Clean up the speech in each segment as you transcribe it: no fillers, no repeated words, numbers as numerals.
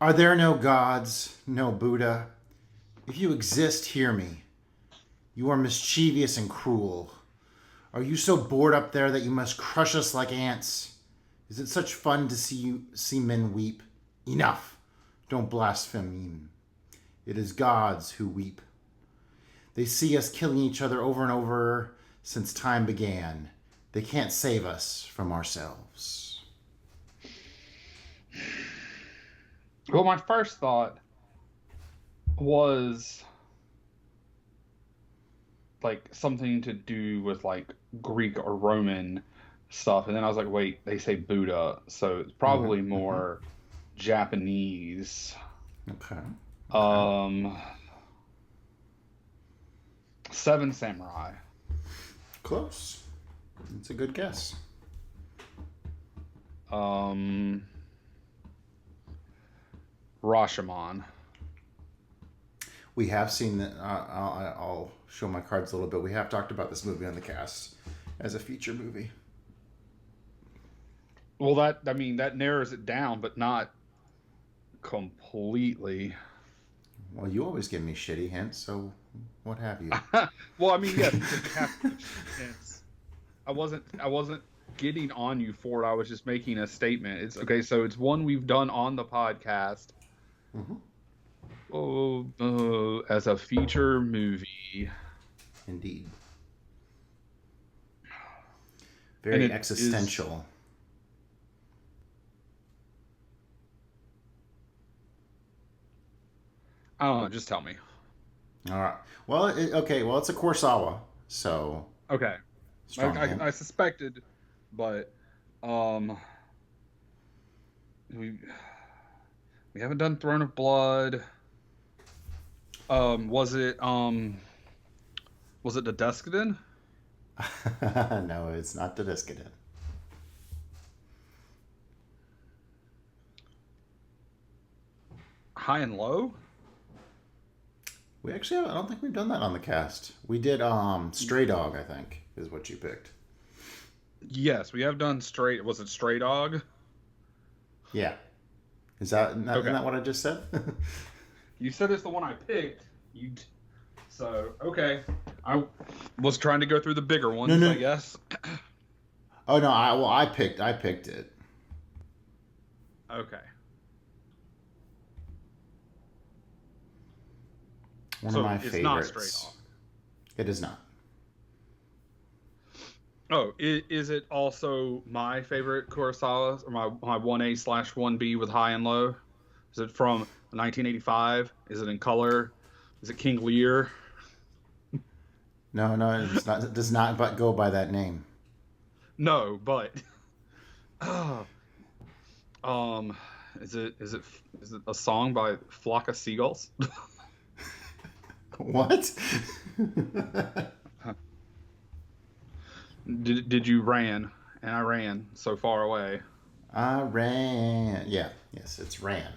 Are there no gods, no Buddha? If you exist, hear me. You are mischievous and cruel. Are you so bored up there that you must crush us like ants? Is it such fun to see men weep? Enough! Don't blaspheme. It is gods who weep. They see us killing each other over and over since time began. They can't save us from ourselves. Well, my first thought was like something to do with like Greek or Roman stuff, and then I was like, wait, they say Buddha, so it's probably more Japanese. Okay. Seven Samurai. Close. It's a good guess. Rashomon. We have seen that. I'll show my cards a little bit. We have talked about this movie on the cast as a feature movie. Well, that narrows it down, but not completely. Well, you always give me shitty hints, so what have you? Well, I mean, yes, because you have to hints. I wasn't getting on you for it. I was just making a statement. It's okay. So it's one we've done on the podcast. As a feature movie. Indeed. Very existential. I don't know. Just tell me. All right. Well, it's a Kurosawa, so. Okay. I suspected, but we haven't done Throne of Blood. Was it the Descendant? No, it's not the Descendant. High and Low? We actually I don't think we've done that on the cast. We did Stray Dog, I think, is what you picked. Yes, we have done was it Stray Dog? Yeah. Isn't that what I just said? You said it's the one I picked. So, okay. I was trying to go through the bigger ones, I guess. Oh no, I picked it. Okay. One of my favorites. It's not Stray Dog. It is not. Oh, is it also my favorite Kurosawa, or my 1A/1B with High and Low? Is it from 1985? Is it in color? Is it King Lear? No, it's not. It does not go by that name. No, but is it a song by Flock of Seagulls? What? Did you ran? And I ran so far away. I ran. Yeah. Yes, it's ran.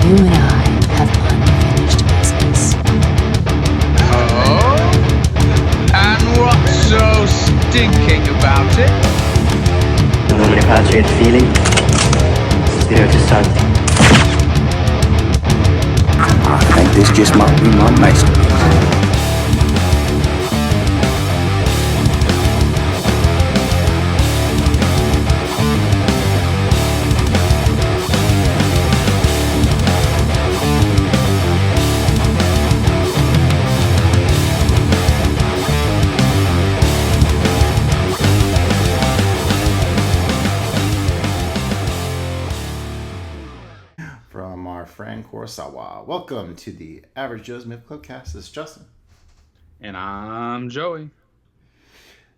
You and I have unfinished business. Oh? And what's so stinking about it? Non mi piace il feeling. Spirit is something. I think this just might be my masterpiece. Kurosawa. Welcome to the Average Joe's Myth Club cast. This is Justin. And I'm Joey.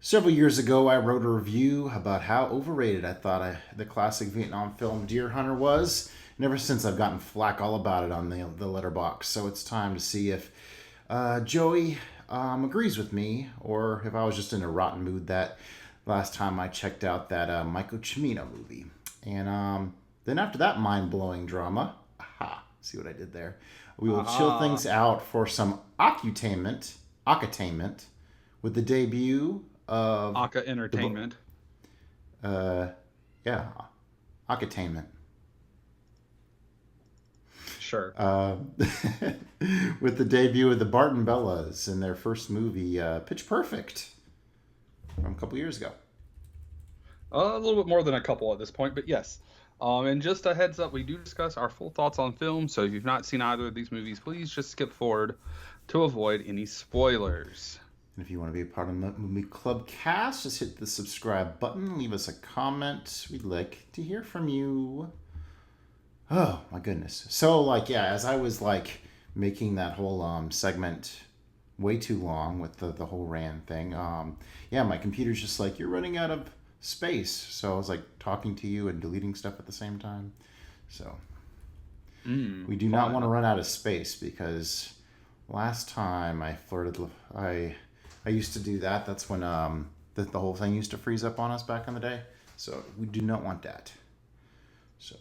Several years ago, I wrote a review about how overrated I thought the classic Vietnam film Deer Hunter was. And ever since, I've gotten flack all about it on the letterbox. So it's time to see if Joey agrees with me, or if I was just in a rotten mood that last time I checked out that Michael Cimino movie. And then after that mind-blowing drama, see what I did there? We will chill things out for some accutainment with the debut of Aka Entertainment. Accutainment. Sure. With the debut of the Barton Bellas in their first movie, Pitch Perfect, from a couple years ago. A little bit more than a couple at this point, but yes. And just a heads up, we do discuss our full thoughts on film, so if you've not seen either of these movies, please just skip forward to avoid any spoilers. And if you want to be a part of the Movie Club cast, just hit the subscribe button, leave us a comment. We'd like to hear from you. Oh, my goodness. So, as I was, making that whole segment way too long with the whole RAN thing, my computer's just like, you're running out of space. So I was talking to you and deleting stuff at the same time. So we do not want to run out of space, because last time I flirted, I used to do that. That's when the whole thing used to freeze up on us back in the day. So we do not want that. So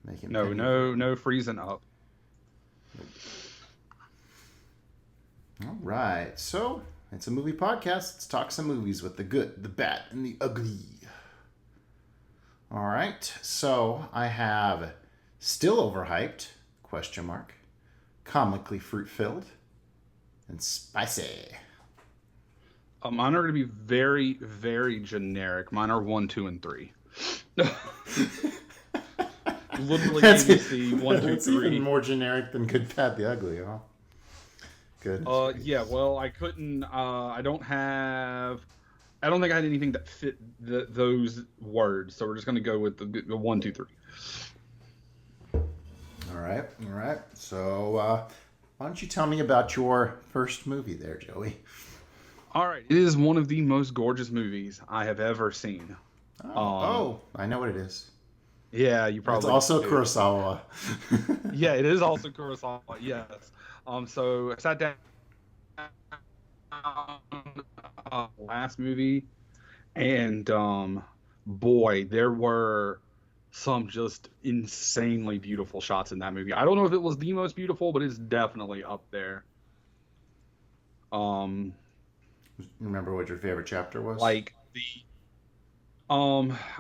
make it no freezing up. All right. So it's a movie podcast. Let's talk some movies with the good, the bad, and the ugly. All right, so I have still overhyped, ? Comically fruit-filled, and spicy. Mine are going to be very, very generic. Mine are 1, 2, and 3. Literally ABC 1, 2, 3. It's even more generic than Good, Bad, the Ugly, huh? Good. Yeah. Well, I couldn't. I don't think I had anything that fit those words, so we're just going to go with the 1, 2, 3. All right. So, why don't you tell me about your first movie there, Joey? All right. It is one of the most gorgeous movies I have ever seen. I know what it is. Yeah, you probably. It's also do. Kurosawa. Yeah, it is also Kurosawa. Yes. So I sat down. Last movie, and boy, there were some just insanely beautiful shots in that movie. I don't know if it was the most beautiful, but it's definitely up there. Remember what your favorite chapter was? I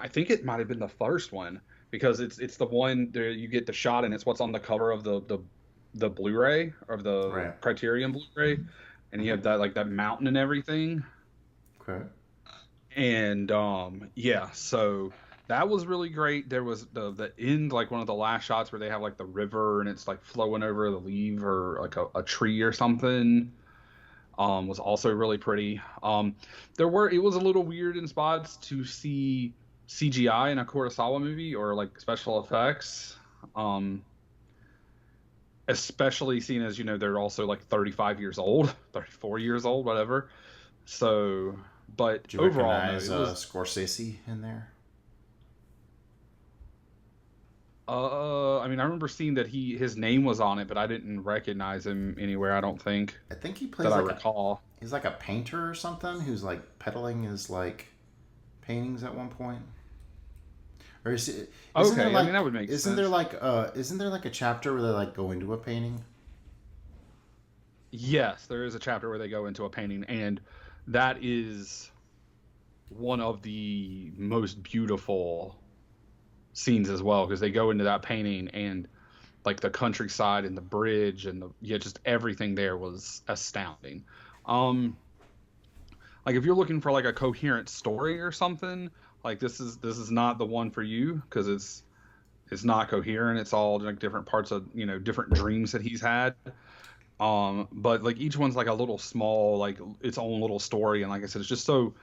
think it might have been the first one, because it's the one there you get the shot, and it's what's on the cover of the Blu-ray, or the Criterion Blu-ray, and you have that mountain and everything. Okay. And so that was really great. There was the end, one of the last shots where they have the river and it's flowing over the leaf or a tree or something. Was also really pretty. It was a little weird in spots to see CGI in a Kurosawa movie, or special effects. Especially seeing as they're also 35 years old, 34 years old, whatever. So, but did you overall, recognize Scorsese in there? I remember seeing that his name was on it, but I didn't recognize him anywhere. I don't think. I think he plays I recall. He's like a painter or something who's peddling his paintings at one point. Or is it? Okay, that would make sense. Isn't there a chapter where they go into a painting? Yes, there is a chapter where they go into a painting, and that is one of the most beautiful scenes as well, because they go into that painting and the countryside and the bridge and just everything there was astounding. If you're looking for a coherent story or something, this is not the one for you, because it's not coherent. It's all different parts of different dreams that he's had. But each one's a little small, its own little story, and like I said, it's just so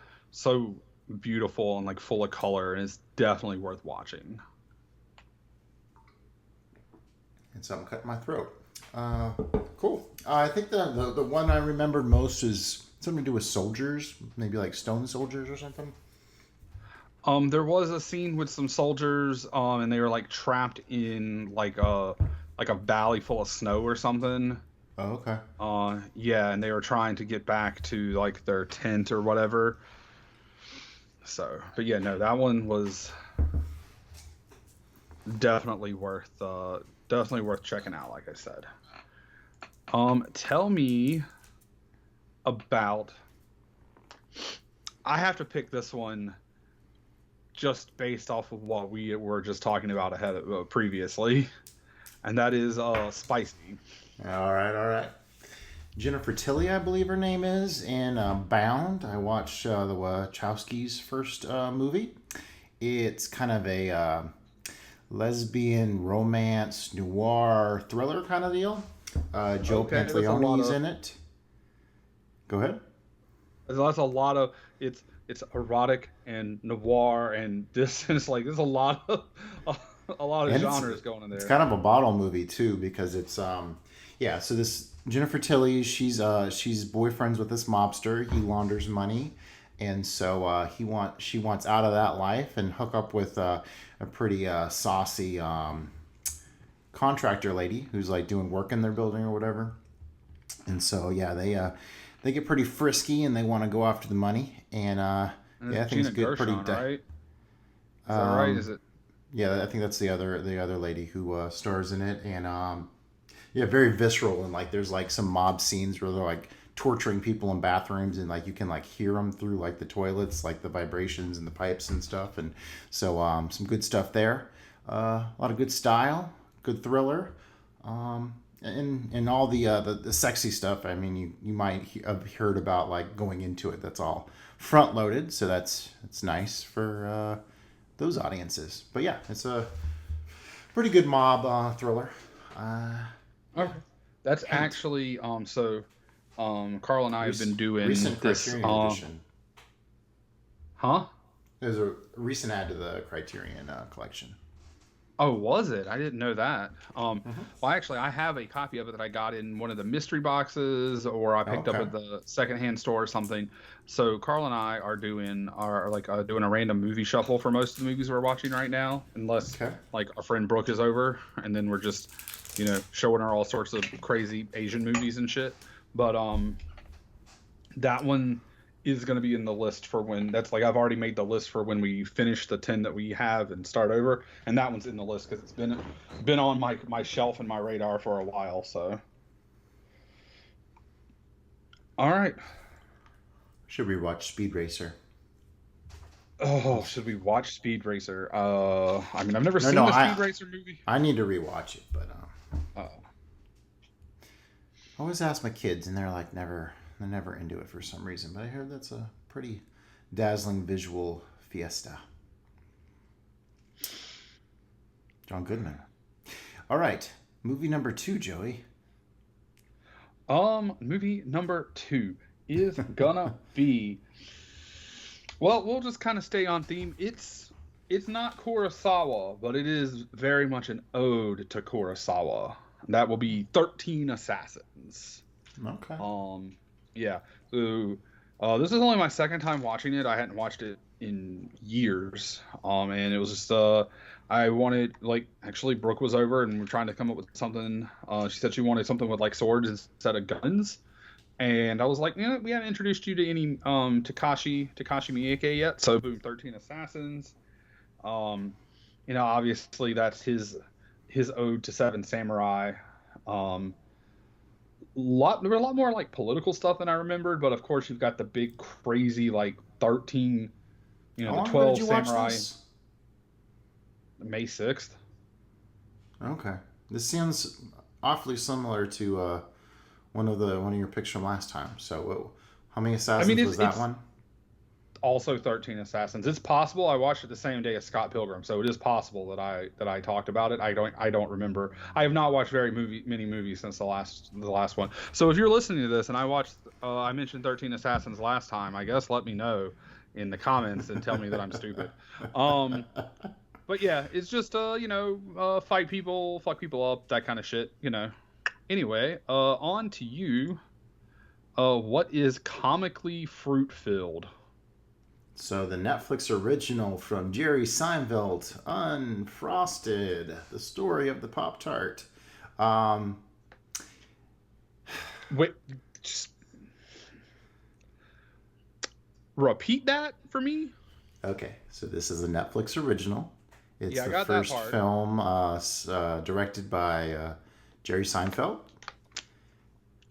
beautiful and full of color, and it's definitely worth watching. And something cut my throat. Cool. I think the one I remembered most is Something to do with soldiers, maybe like stone soldiers or something. There was a scene with some soldiers, and they were like trapped in like a valley full of snow or something. Oh, okay. Yeah, and they were trying to get back to like their tent or whatever. So, but yeah, no, that one was definitely worth checking out. Like I said, tell me about. I have to pick this one just based off of what we were just talking about ahead of, previously, and that is Spicy. All right, all right. Jennifer Tilly, I believe her name is, in Bound. I watched the Wachowskis' first movie. It's kind of a lesbian romance noir thriller kind of deal. Joe Okay, that's a Pantaleone's lot of- in it. Go ahead. That's a lot of it's erotic and noir and this and it's like there's a lot of And genres going in there. It's kind of a bottle movie too because it's yeah. So this Jennifer Tilly, she's boyfriends with this mobster. He launders money, and so she wants out of that life and hook up with a pretty saucy contractor lady who's like doing work in their building or whatever. And so yeah, they get pretty frisky and they want to go after the money and And yeah, I it's think it's Gina good. Pretty Gershon, right? Is that Um, right? Is it? Yeah, I think that's the other lady who stars in it, and yeah, very visceral and like there's like some mob scenes where they're like torturing people in bathrooms and like you can like hear them through like the toilets, like the vibrations and the pipes and stuff, and so some good stuff there. A lot of good style, good thriller, and all the sexy stuff. I mean, you might have heard about like going into it. That's all front loaded, so that's nice for those audiences. But yeah, it's a pretty good mob thriller. Okay. That's actually so Carl and I have been doing recent this Criterion edition. huh? There's a recent add to the Criterion collection. Oh, was it? I didn't know that. Mm-hmm. Well, actually, I have a copy of it that I got in one of the mystery boxes, or I picked up Okay. at the secondhand store or something. So Carl and I are doing doing a random movie shuffle for most of the movies we're watching right now, unless Okay. like our friend Brooke is over, and then we're just showing her all sorts of crazy Asian movies and shit. But that one is going to be in the list for when that's like I've already made the list for when we finish the 10 that we have and start over, and that one's in the list because it's been on my shelf and my radar for a while. So all right. Should we watch Speed Racer? Oh, should we watch Speed Racer? I mean, I've never seen no, the I- Speed Racer movie. I need to rewatch it, but Oh, I always ask my kids, and they're like they're never into it for some reason. But I heard that's a pretty dazzling visual fiesta. John Goodman. All right, movie number 2, Joey. movie number 2 is gonna be. Well, we'll just kind of stay on theme. It's not Kurosawa, but it is very much an ode to Kurosawa. That will be 13 Assassins. Okay. Yeah. So, this is only my second time watching it. I hadn't watched it in years. And it was just I wanted actually Brooke was over and we we're trying to come up with something. She said she wanted something with like swords instead of guns. And I was like, we haven't introduced you to any Takashi Miike yet. So boom, 13 Assassins. Obviously that's his ode to Seven Samurai. There were a lot more like political stuff than I remembered, but of course you've got the big crazy like 13, How the long ago 12 did you watch samurai. this? May 6th. Okay. This sounds awfully similar to one of your picks from last time. So, how many assassins was that it's one? Also 13 Assassins. It's possible I watched it the same day as Scott Pilgrim, so it is possible that I talked about it. I don't remember. I have not watched many movies since the last one. So if you're listening to this and I mentioned 13 Assassins last time, I guess let me know in the comments and tell me that I'm stupid. But yeah, it's just fight people, fuck people up, that kind of shit. Anyway, on to you. What is comically fruit filled? So the Netflix original from Jerry Seinfeld, Unfrosted, the story of the Pop Tart. Um, Wait, just repeat that for me. okay, so this is a Netflix original. It's Yeah, I the got that first part. film directed by Jerry Seinfeld.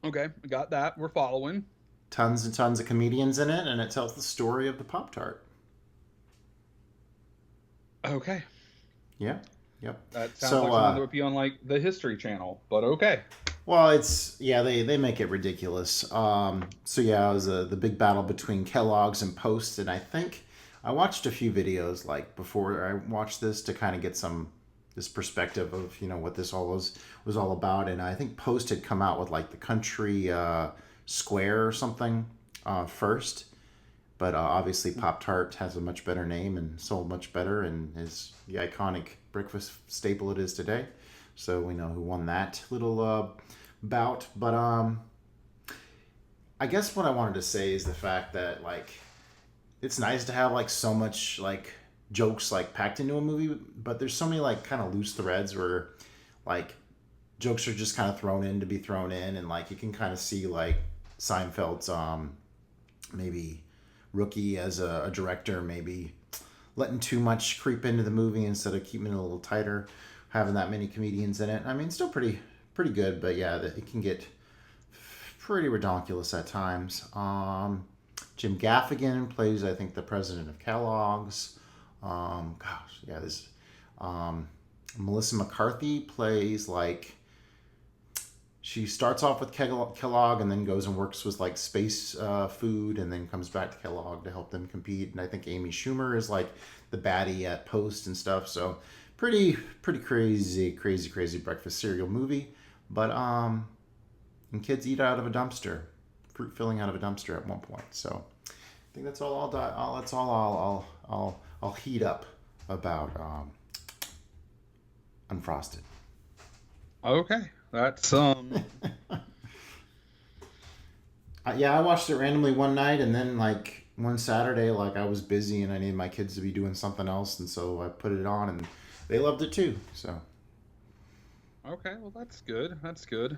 Okay, I got that. We're following. Tons and tons of comedians in it, and it tells the story of the Pop Tart. Okay, Yeah, yep. that sounds So, like something that would be on like the History Channel, but okay. well, they make it ridiculous. So yeah, it was the big battle between Kellogg's and Post, and I think I watched a few videos like before I watched this to kind of get this perspective of what this all was all about, and I think Post had come out with like the Country Square or something first. But obviously, Pop Tart has a much better name and sold much better, and is the iconic breakfast staple it is today. So we know who won that little bout. But I guess what I wanted to say is the fact that like it's nice to have like so much like jokes like packed into a movie, but there's so many like kind of loose threads where like jokes are just kind of thrown in to be thrown in, and like you can kind of see like Seinfeld's maybe rookie as a director, maybe letting too much creep into the movie instead of keeping it a little tighter, having that many comedians in it. I mean, still pretty good, but yeah, it can get pretty redonkulous at times. Jim Gaffigan plays, I think, the president of Kellogg's. Gosh, yeah, this. Melissa McCarthy plays like. She starts off with Kellogg and then goes and works with like space food and then comes back to Kellogg to help them compete. And I think Amy Schumer is like the baddie at Post and stuff. So pretty crazy breakfast cereal movie. But and kids eat out of a dumpster, fruit filling out of a dumpster at one point. So I think that's all I'll heat up about Unfrosted. Okay, that's Yeah, I watched it randomly one night, and then like one Saturday, like I was busy and I needed my kids to be doing something else, and so I put it on, and they loved it too. So okay. Well, that's good. That's good.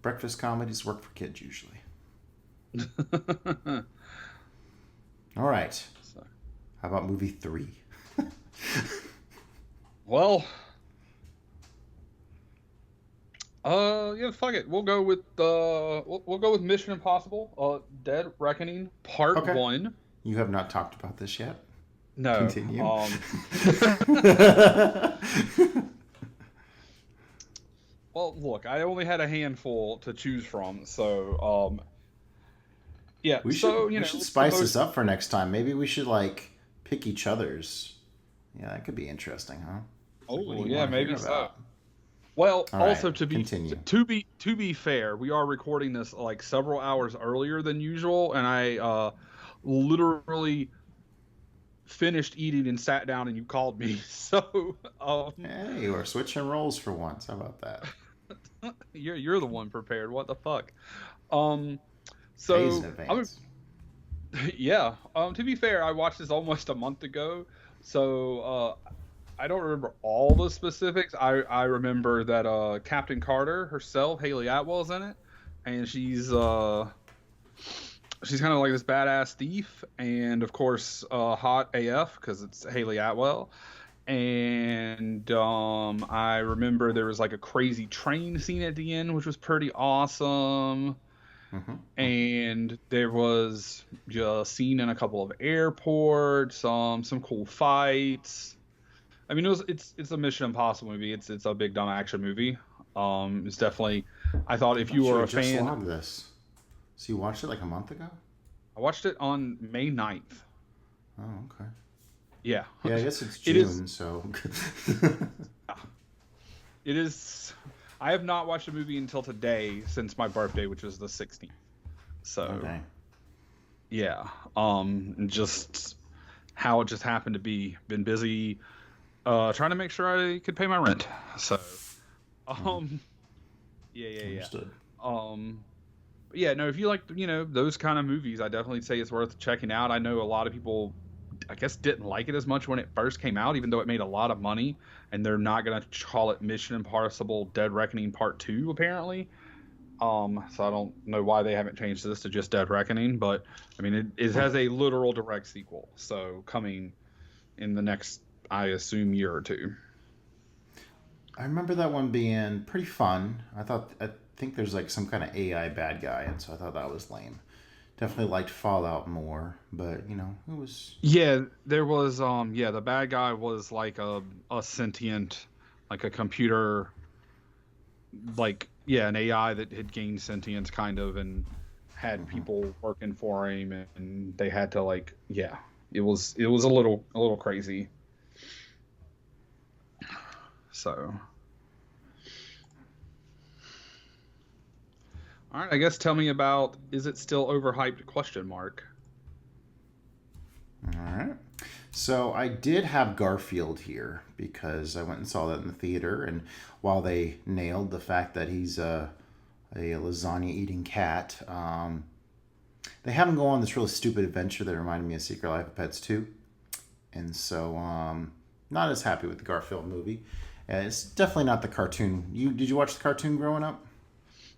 breakfast comedies work for kids usually. All right. So, How about movie 3? well, yeah, fuck it. We'll go with we'll go with Mission Impossible, Dead Reckoning Part Okay. 1. You have not talked about this yet. No. Continue. Well, look, I only had a handful to choose from, so yeah. We so should spice this up for next time. Maybe we should like pick each other's. Yeah, that could be interesting, huh? Oh, What do you yeah, wanna maybe hear so. about? Well, All right, also to be continue. to be fair, we are recording this like several hours earlier than usual, and I literally finished eating and sat down, and you called me. So Hey, we're switching roles for once. How about that? you're the one prepared. What the fuck? Days So in advance. yeah. To be fair, I watched this almost a month ago, so I don't remember all the specifics. I remember that Captain Carter herself, Haley Atwell's in it, and she's kind of like this badass thief, and of course hot AF because it's Haley Atwell. And I remember there was like a crazy train scene at the end, which was pretty awesome. And there was just scene in a couple of airports, some cool fights. I mean, it's a Mission Impossible movie. It's a big dumb action movie. It's definitely. I thought if you were a just fan, logged this. So you watched it like a month ago? I watched it on May 9th. Oh, okay. Yeah. Yeah, I guess it's It is- June, so. It is. I have not watched a movie until today since my birthday, which was the 16th. So Okay. yeah, just how it just happened to be. Been busy, trying to make sure I could pay my rent. So, yeah. Understood. Yeah, no, if you like, those kind of movies, I definitely say it's worth checking out. I know a lot of people, I guess, didn't like it as much when it first came out, even though it made a lot of money, and they're not gonna call it Mission Impossible: Dead Reckoning Part 2, apparently. So I don't know why they haven't changed this to just Dead Reckoning, but I mean, it has a literal direct sequel, so coming in the next, I assume, year or two. I remember that one being pretty fun. I think there's like some kind of AI bad guy, and so I thought that was lame. Definitely liked Fallout more, but it was. Yeah, there was the bad guy was like a sentient, like a computer, like, yeah, an AI that had gained sentience kind of, and had people working for him, and they had to, like, yeah, it was a little crazy. So, all right, I guess tell me about, is it still overhyped, question mark. All right. So I did have Garfield here because I went and saw that in the theater, and while they nailed the fact that he's a lasagna eating cat, they have him go on this really stupid adventure that reminded me of Secret Life of Pets 2. And so not as happy with the Garfield movie. It's definitely not the cartoon. Did you watch the cartoon growing up?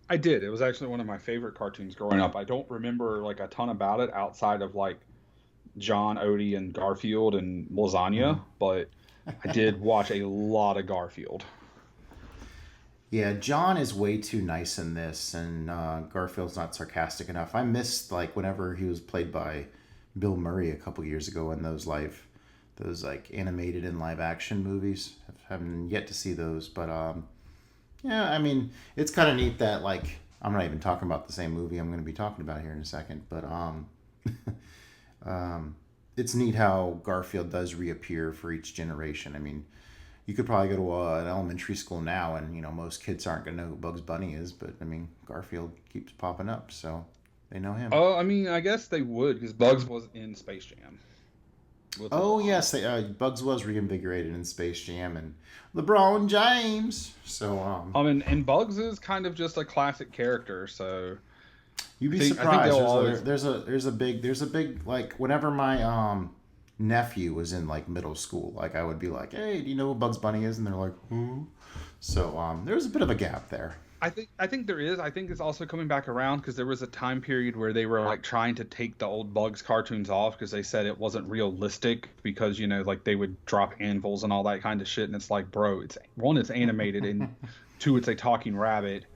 I did. It was actually one of my favorite cartoons growing up. I don't remember like a ton about it outside of like John, Odie, and Garfield and lasagna, but I did watch a lot of Garfield. Yeah, John is way too nice in this, and Garfield's not sarcastic enough. I missed like whenever he was played by Bill Murray a couple years ago in those like animated and live action movies. Haven't yet to see those, but yeah, I mean, it's kind of neat that like I'm not even talking about the same movie I'm going to be talking about here in a second, but it's neat how Garfield does reappear for each generation. I mean, you could probably go to an elementary school now, and most kids aren't going to know who Bugs Bunny is, but I mean, Garfield keeps popping up, so they know him. Oh, I mean, I guess they would, because Bugs was in Space Jam. Oh yes, Bugs was reinvigorated in Space Jam and LeBron James. So and Bugs is kind of just a classic character, so you'd be surprised. There's a big like whenever my nephew was in like middle school, like I would be like, hey, do you know who Bugs Bunny is? And they're like, who? So there's a bit of a gap there. I think there is. I think it's also coming back around because there was a time period where they were like trying to take the old Bugs cartoons off because they said it wasn't realistic because like they would drop anvils and all that kind of shit, and it's like, bro, it's animated, and two, it's a talking rabbit,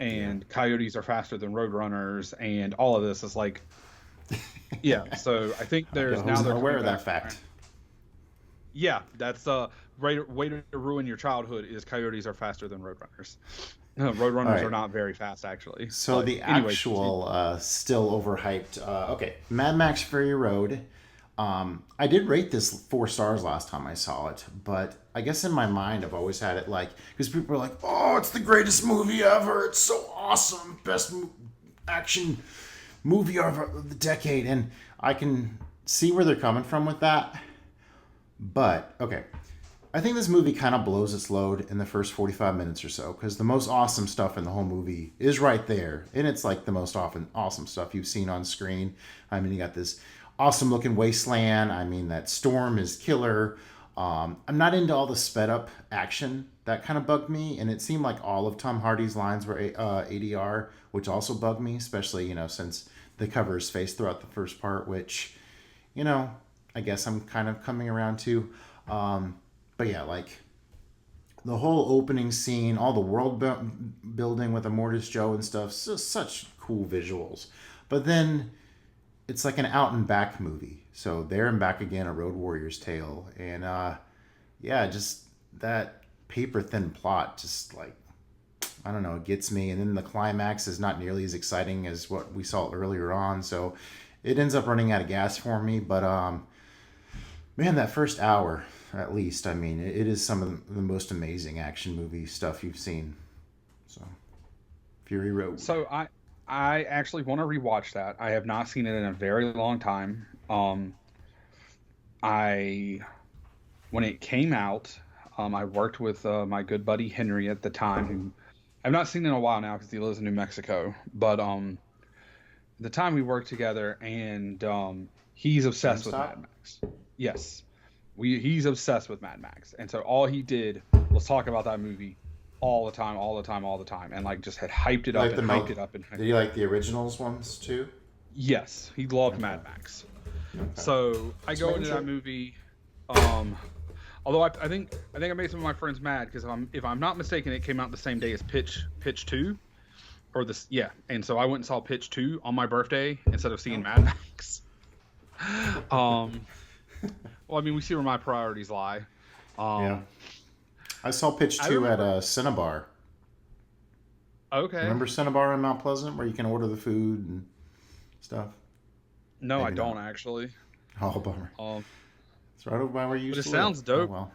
and coyotes are faster than roadrunners, and all of this is like, yeah. So I think there's now they're aware of that fact. Yeah, that's way to ruin your childhood is coyotes are faster than roadrunners. No, roadrunners are not very fast, actually. So the actual still overhyped. Okay, Mad Max Fury Road. I did rate this 4 stars last time I saw it, but I guess in my mind I've always had it like, because people are like, oh, it's the greatest movie ever. It's so awesome, best action movie of the decade, and I can see where they're coming from with that. But okay, I think this movie kind of blows its load in the first 45 minutes or so, because the most awesome stuff in the whole movie is right there. And it's like the most awesome stuff you've seen on screen. I mean, you got this awesome looking wasteland. I mean, that storm is killer. I'm not into all the sped up action. That kind of bugged me. And it seemed like all of Tom Hardy's lines were ADR, which also bugged me, especially, since they cover his face throughout the first part, which, I guess I'm kind of coming around to. But yeah, like the whole opening scene, all the world building with Immortus Joe and stuff, such cool visuals. But then it's like an out and back movie. So There and Back Again, A Road Warrior's Tale. And yeah, just that paper thin plot, just like, I don't know, it gets me. And then the climax is not nearly as exciting as what we saw earlier on. So it ends up running out of gas for me. But man, that first hour, at least, I mean, it is some of the most amazing action movie stuff you've seen. So, Fury Road. So I actually want to rewatch that. I have not seen it in a very long time. When it came out, I worked with my good buddy Henry at the time, who I've not seen in a while now because he lives in New Mexico. But the time we worked together, and he's obsessed with GameStop? Mad Max. Yes, he's obsessed with Mad Max, and so all he did was talk about that movie all the time, all the time, all the time, and like just had hyped it up Like the and Mel. hyped it up and Did you like the originals ones too? yes, he loved Okay. Mad Max. Okay. So I Just go making into sure. that movie. Although I think I made some of my friends mad because if I'm not mistaken, it came out the same day as Pitch 2, or this yeah, and so I went and saw Pitch 2 on my birthday instead of seeing Mad Max. Well, I mean, we see where my priorities lie. Yeah. I saw Pitch I 2 at remember- Cinnabar. Okay. Remember Cinnabar in Mount Pleasant where you can order the food and stuff? No, I Maybe don't not. actually. Oh, bummer. It's right over by where you used But it to sounds live. dope. Oh, well.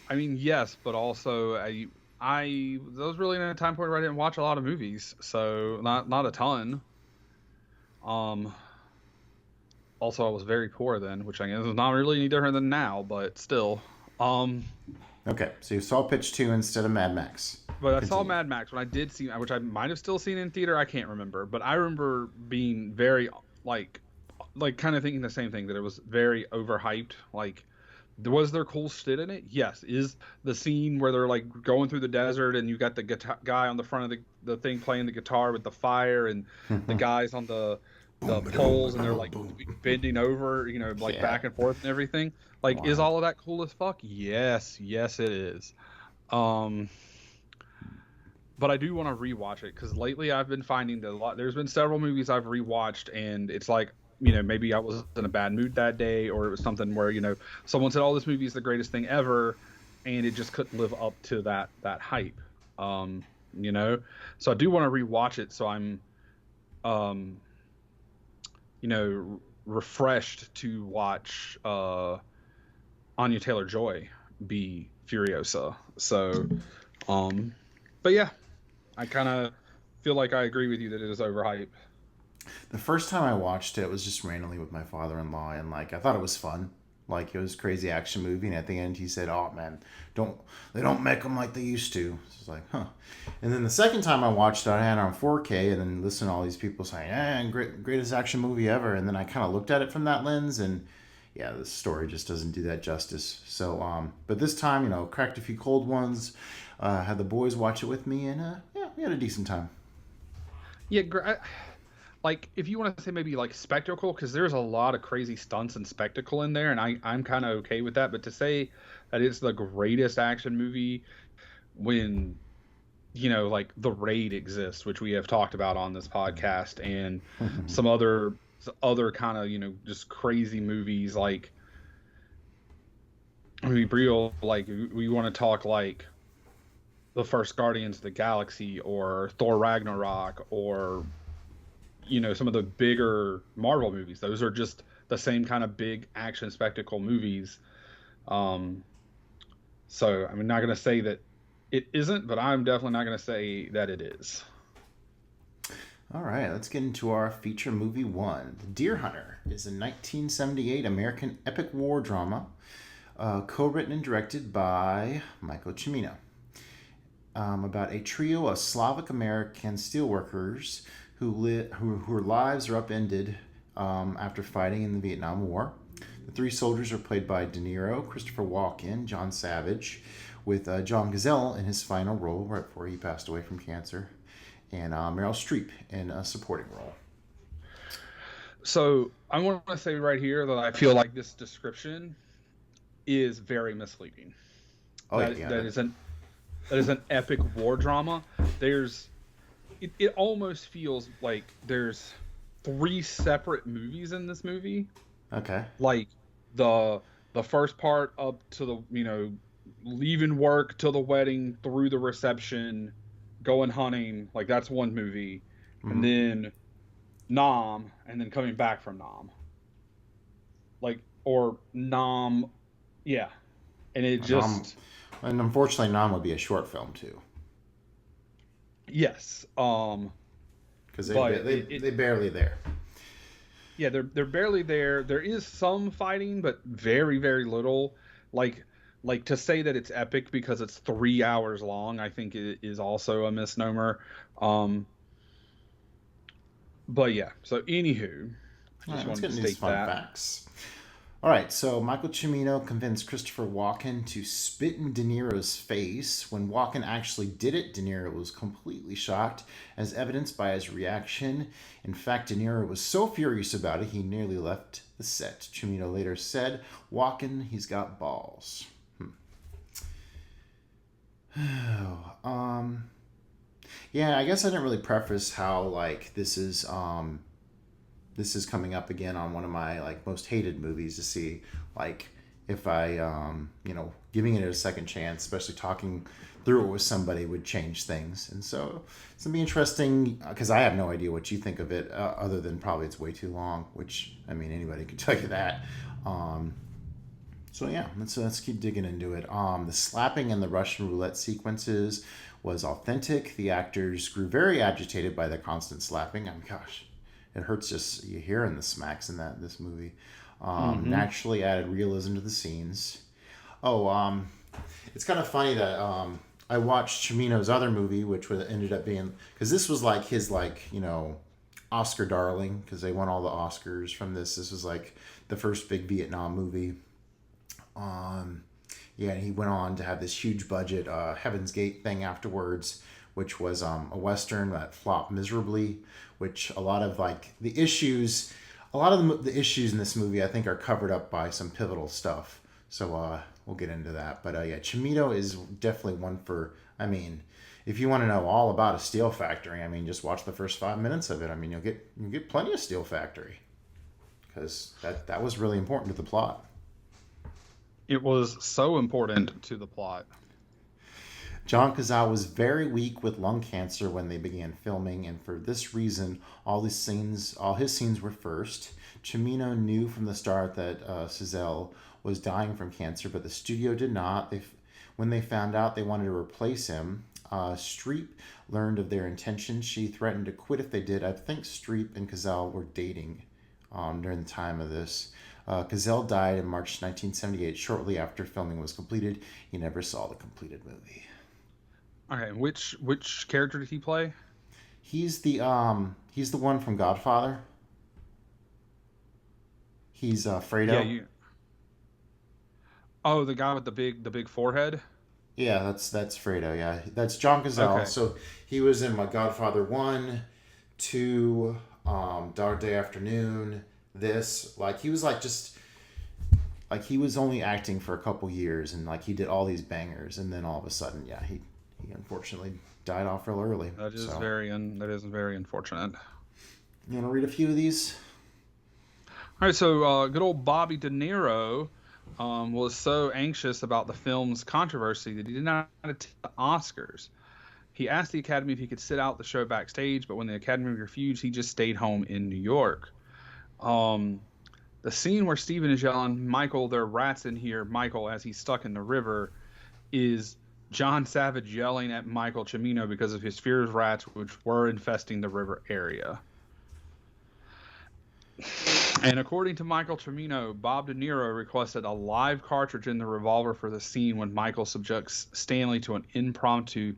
I mean, yes, but also I that was really in a time point where I didn't watch a lot of movies, so not a ton. Also, I was very poor then, which I guess is not really any different than now, but still. Okay, so you saw Pitch 2 instead of Mad Max. But I saw Continue. Mad Max when I did see, which I might have still seen in theater. I can't remember, but I remember being very like kind of thinking the same thing, that it was very overhyped. Like, was there cool shit in it? Yes. Is the scene where they're like going through the desert and you got the guitar guy on the front of the thing playing the guitar with the fire, and the guys on the poles, and they're like bending over, like Yeah. back and forth and everything. Like, is Wow. all of that cool as fuck? Yes, it is. But I do want to rewatch it because lately I've been finding that there's been several movies I've rewatched, and it's like, maybe I was in a bad mood that day, or it was something where, someone said, "Oh, this movie is the greatest thing ever," and it just couldn't live up to that hype. So I do want to rewatch it, so I'm, refreshed to watch Anya Taylor-Joy be Furiosa. So, but yeah, I kind of feel like I agree with you that it is overhyped. The first time I watched it was just randomly with my father-in-law, and like I thought it was fun. Like, it was a crazy action movie, and at the end he said, "Oh man, they don't make them like they used to." So it's like, huh. And then the second time I watched it, I had it on 4K, and then listened to all these people saying, greatest action movie ever." And then I kind of looked at it from that lens, and yeah, the story just doesn't do that justice. So, but this time, cracked a few cold ones, had the boys watch it with me, and yeah, we had a decent time. Yeah, like, if you want to say maybe like spectacle, because there's a lot of crazy stunts and spectacle in there, and I'm kind of okay with that. But to say that it's the greatest action movie when, like The Raid exists, which we have talked about on this podcast, and some other kind of, just crazy movies, like, I mean, real, like, we want to talk like the first Guardians of the Galaxy, or Thor Ragnarok, or some of the bigger Marvel movies. Those are just the same kind of big action spectacle movies. So I'm not going to say that it isn't, but I'm definitely not going to say that it is. All right, let's get into our feature movie one. The Deer Hunter is a 1978 American epic war drama, co-written and directed by Michael Cimino, about a trio of Slavic American steelworkers whose lives are upended after fighting in the Vietnam War. The three soldiers are played by De Niro, Christopher Walken, John Savage, with John Gazelle in his final role right before he passed away from cancer, and Meryl Streep in a supporting role. So I want to say right here that I feel like this description is very misleading. That is an epic war drama. It almost feels like there's three separate movies in this movie. Okay. Like the first part up to the, leaving work to the wedding, through the reception, going hunting, like that's one movie. Mm-hmm. And then Nam, and then coming back from Nam. Like, or Nam, yeah. And it just... and unfortunately, Nam would be a short film too. Yes. Because they barely there. Yeah, they're barely there. There is some fighting, but very, very little. Like to say that it's epic because it's 3 hours long, I think it is also a misnomer. But yeah, so anywho, All just right, let's wanted get to into these state fun that. facts. All right, so Michael Cimino convinced Christopher Walken to spit in De Niro's face. When Walken actually did it, De Niro was completely shocked, as evidenced by his reaction. In fact, De Niro was so furious about it, he nearly left the set. Cimino later said, Walken, he's got balls. Yeah, I guess I didn't really preface how, like, this is coming up again on one of my like most hated movies to see like if I giving it a second chance, especially talking through it with somebody, would change things. And so it's gonna be interesting because I have no idea what you think of it other than probably it's way too long, which I mean anybody could tell you that. So yeah, let's keep digging into it. The slapping and the Russian roulette sequences was authentic. The actors grew very agitated by the constant slapping. I mean, gosh, it hurts just you hearing the smacks in this movie. Naturally added realism to the scenes. It's kind of funny that I watched Cimino's other movie, which ended up being, because this was like his Oscar darling, because they won all the Oscars from this. This was like the first big Vietnam movie. Yeah, and he went on to have this huge budget Heaven's Gate thing afterwards, which was a Western that flopped miserably, which a lot of the issues in this movie I think are covered up by some pivotal stuff. So we'll get into that. But yeah, Cimino is definitely one for, I mean, if you want to know all about a steel factory, I mean, just watch the first 5 minutes of it. I mean, you'll get plenty of steel factory, because that was really important to the plot. It was so important to the plot. John Cazale was very weak with lung cancer when they began filming, and for this reason, all his scenes were first. Cimino knew from the start that Cazale was dying from cancer, but the studio did not. When they found out, they wanted to replace him. Streep learned of their intentions. She threatened to quit if they did. I think Streep and Cazale were dating during the time of this. Cazale died in March 1978, shortly after filming was completed. He never saw the completed movie. Okay, which character did he play? He's the one from Godfather. He's Fredo. Yeah, Oh, the guy with the big forehead. Yeah, that's Fredo. Yeah, that's John Cazale. Okay. So he was in Godfather 1, 2, Dog Day Afternoon. This he was he was only acting for a couple years, and he did all these bangers, and then all of a sudden, yeah, he unfortunately died off real early. That is very unfortunate. You want to read a few of these? All right, so good old Bobby De Niro was so anxious about the film's controversy that he did not attend the Oscars. He asked the Academy if he could sit out the show backstage, but when the Academy refused, he just stayed home in New York. The scene where Steven is yelling, "Michael, there are rats in here, Michael," as he's stuck in the river, is John Savage yelling at Michael Cimino because of his fear of rats, which were infesting the river area. And according to Michael Cimino, Bob De Niro requested a live cartridge in the revolver for the scene when Michael subjects Stanley to an impromptu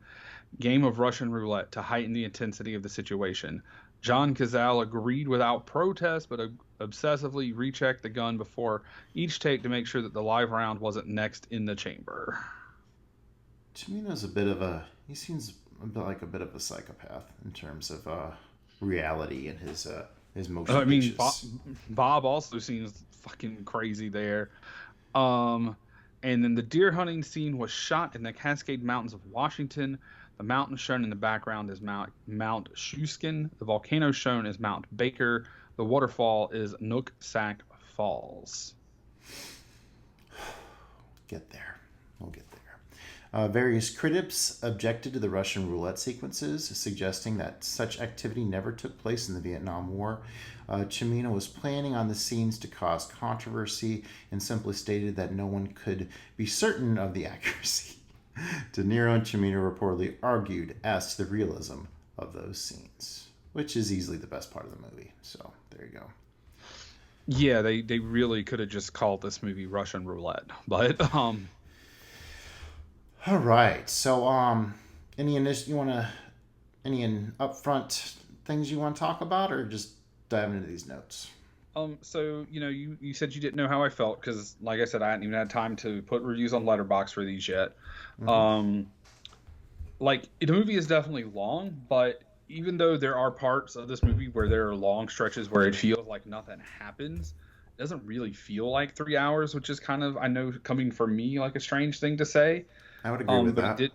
game of Russian roulette to heighten the intensity of the situation. John Cazale agreed without protest, but obsessively rechecked the gun before each take to make sure that the live round wasn't next in the chamber. Cimino's he seems a bit of a psychopath in terms of reality and his motion. I mean, Bob also seems fucking crazy there. And then the deer hunting scene was shot in the Cascade Mountains of Washington. The mountain shown in the background is Mount Shuskin. The volcano shown is Mount Baker. The waterfall is Nooksack Falls. Get there. We'll get there. Various critics objected to the Russian roulette sequences, suggesting that such activity never took place in the Vietnam War. Cimino was planning on the scenes to cause controversy and simply stated that no one could be certain of the accuracy. De Niro and Cimino reportedly argued as to the realism of those scenes, which is easily the best part of the movie. So there you go. Yeah, they really could have just called this movie Russian roulette, but All right. So any upfront things you want to talk about, or just dive into these notes? So you said you didn't know how I felt because, like I said, I hadn't even had time to put reviews on Letterboxd for these yet. Mm-hmm. Like the movie is definitely long, but even though there are parts of this movie where there are long stretches where it feels like nothing happens, it doesn't really feel like 3 hours, which is kind of, I know, coming from me, like a strange thing to say. I would agree with But that. it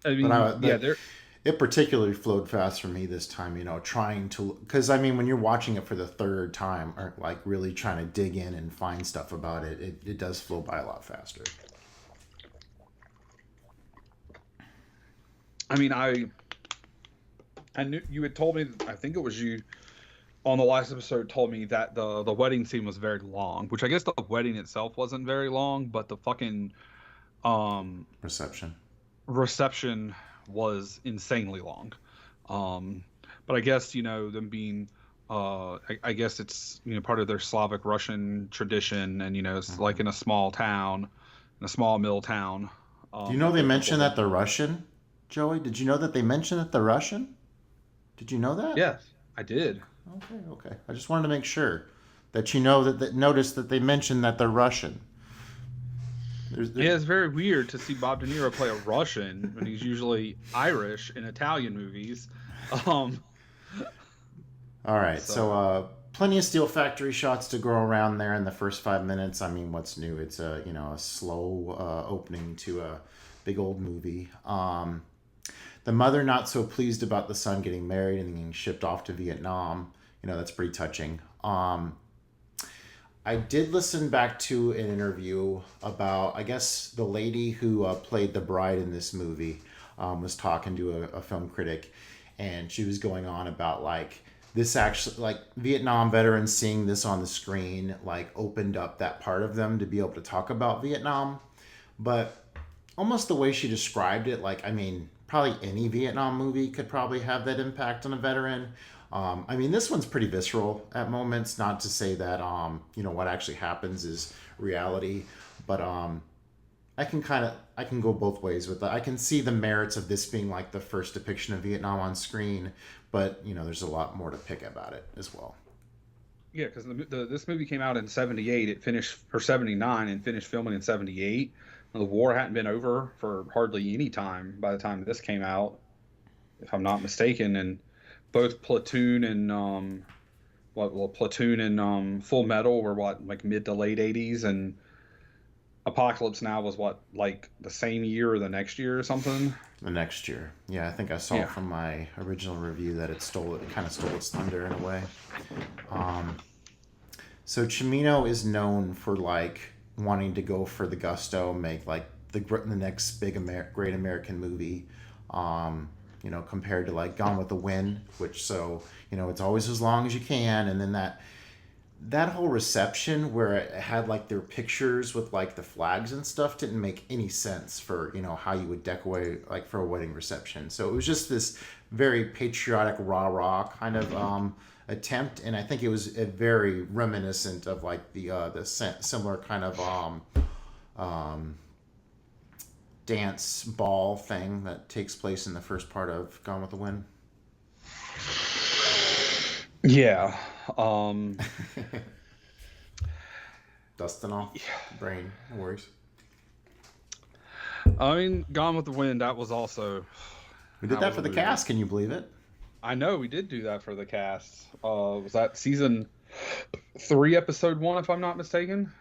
did. I But mean, yeah, there. it particularly flowed fast for me this time. Trying to, because I mean, when you're watching it for the third time, or like really trying to dig in and find stuff about it, it does flow by a lot faster. I mean, I knew you had told me. I think it was you on the last episode told me that the wedding scene was very long, which I guess the wedding itself wasn't very long, but the fucking reception was insanely long. But I guess them being I guess it's part of their Slavic Russian tradition, and it's like in a small town, in a small mill town. Do you know they mentioned that they're Russian, Joey? Did you know that they mentioned that they're Russian? Did you know that? Yes, I did. Okay. I just wanted to make sure that you know that notice that they mentioned that they're Russian. Yeah, it's very weird to see Bob De Niro play a Russian when he's usually Irish in Italian movies. All right, so plenty of steel factory shots to go around there in the first 5 minutes. I mean, what's new? It's a slow opening to a big old movie. The mother not so pleased about the son getting married and getting shipped off to Vietnam. That's pretty touching. I did listen back to an interview about, I guess, the lady who played the bride in this movie was talking to a film critic, and she was going on about this actually, Vietnam veterans seeing this on the screen, opened up that part of them to be able to talk about Vietnam. But almost the way she described it, I mean, probably any Vietnam movie could probably have that impact on a veteran. I mean, this one's pretty visceral at moments, not to say that, what actually happens is reality, but I can go both ways with that. I can see the merits of this being the first depiction of Vietnam on screen, but, there's a lot more to pick about it as well. Yeah, because this movie came out in 78, it finished, or 79, and finished filming in 78. The war hadn't been over for hardly any time by the time this came out, if I'm not mistaken, and both Platoon and Platoon and Full Metal were mid to late 80s, and Apocalypse Now was the same year or the next year or something. The next year, yeah. I think I saw from my original review that it kind of stole its thunder in a way. So Cimino is known for wanting to go for the gusto, make the next big great American movie. Compared to Gone with the Wind, which it's always as long as you can, and then that whole reception where it had their pictures with the flags and stuff didn't make any sense for how you would decorate for a wedding reception. So it was just this very patriotic rah kind of attempt, and I think it was very reminiscent of the similar kind of dance ball thing that takes place in the first part of Gone with the Wind. Yeah. Dusting off the brain. No worries. I mean, Gone with the Wind, that was also... We did that for the cast, can you believe it? I know, we did do that for the cast. Was that season 3, episode 1, if I'm not mistaken?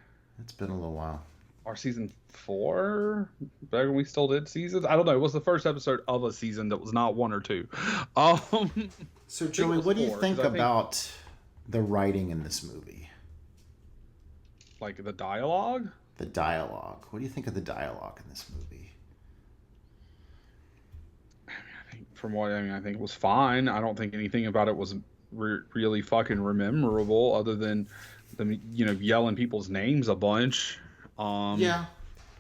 It's been a little while. Or season 4, back when we still did seasons. I don't know. It was the first episode of a season that was not 1 or 2. So Joey, what do you think about the writing in this movie? The dialogue? The dialogue. What do you think of the dialogue in this movie? I think it was fine. I don't think anything about it was really fucking memorable, other than them, yelling people's names a bunch. Yeah.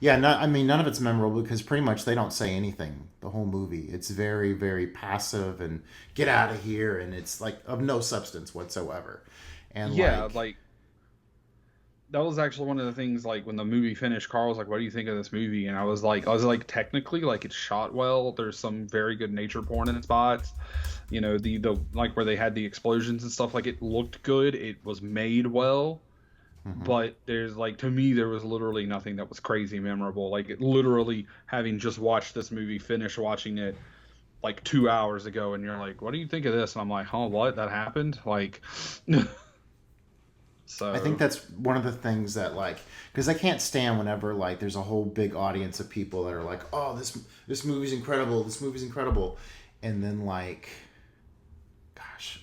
None of it's memorable because pretty much they don't say anything the whole movie. It's very, very passive and get out of here, and it's of no substance whatsoever. And that was actually one of the things, like when the movie finished, Carl was like, what do you think of this movie? And I was like technically, like, it's shot well, there's some very good nature porn in spots, the like where they had the explosions and stuff, like it looked good, it was made well. Hmm. But there's, like, to me, there was literally nothing that was crazy memorable. Like, literally having just watched this movie, finish watching it like 2 hours ago, and you're like, what do you think of this? And I'm like, oh, what, that happened? Like, I think so that's one of the things that, like, because I can't stand whenever, like, there's a whole big audience of people that are like, oh, this movie's incredible, this movie's incredible, and then, like, gosh,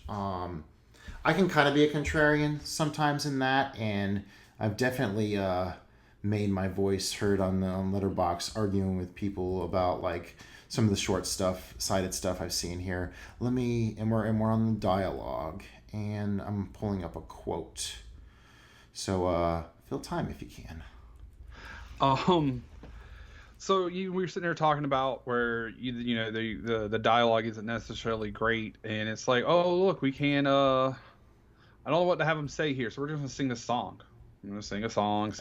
I can kind of be a contrarian sometimes in that, and I've definitely made my voice heard on Letterboxd, arguing with people about, like, some of the short stuff, cited stuff I've seen here. And we're on the dialogue, and I'm pulling up a quote. So fill time if you can. um so we were sitting there talking about where the dialogue isn't necessarily great, and it's like, oh, look, we can I don't know what to have them say here, so we're just gonna sing this song. I'm gonna sing a song.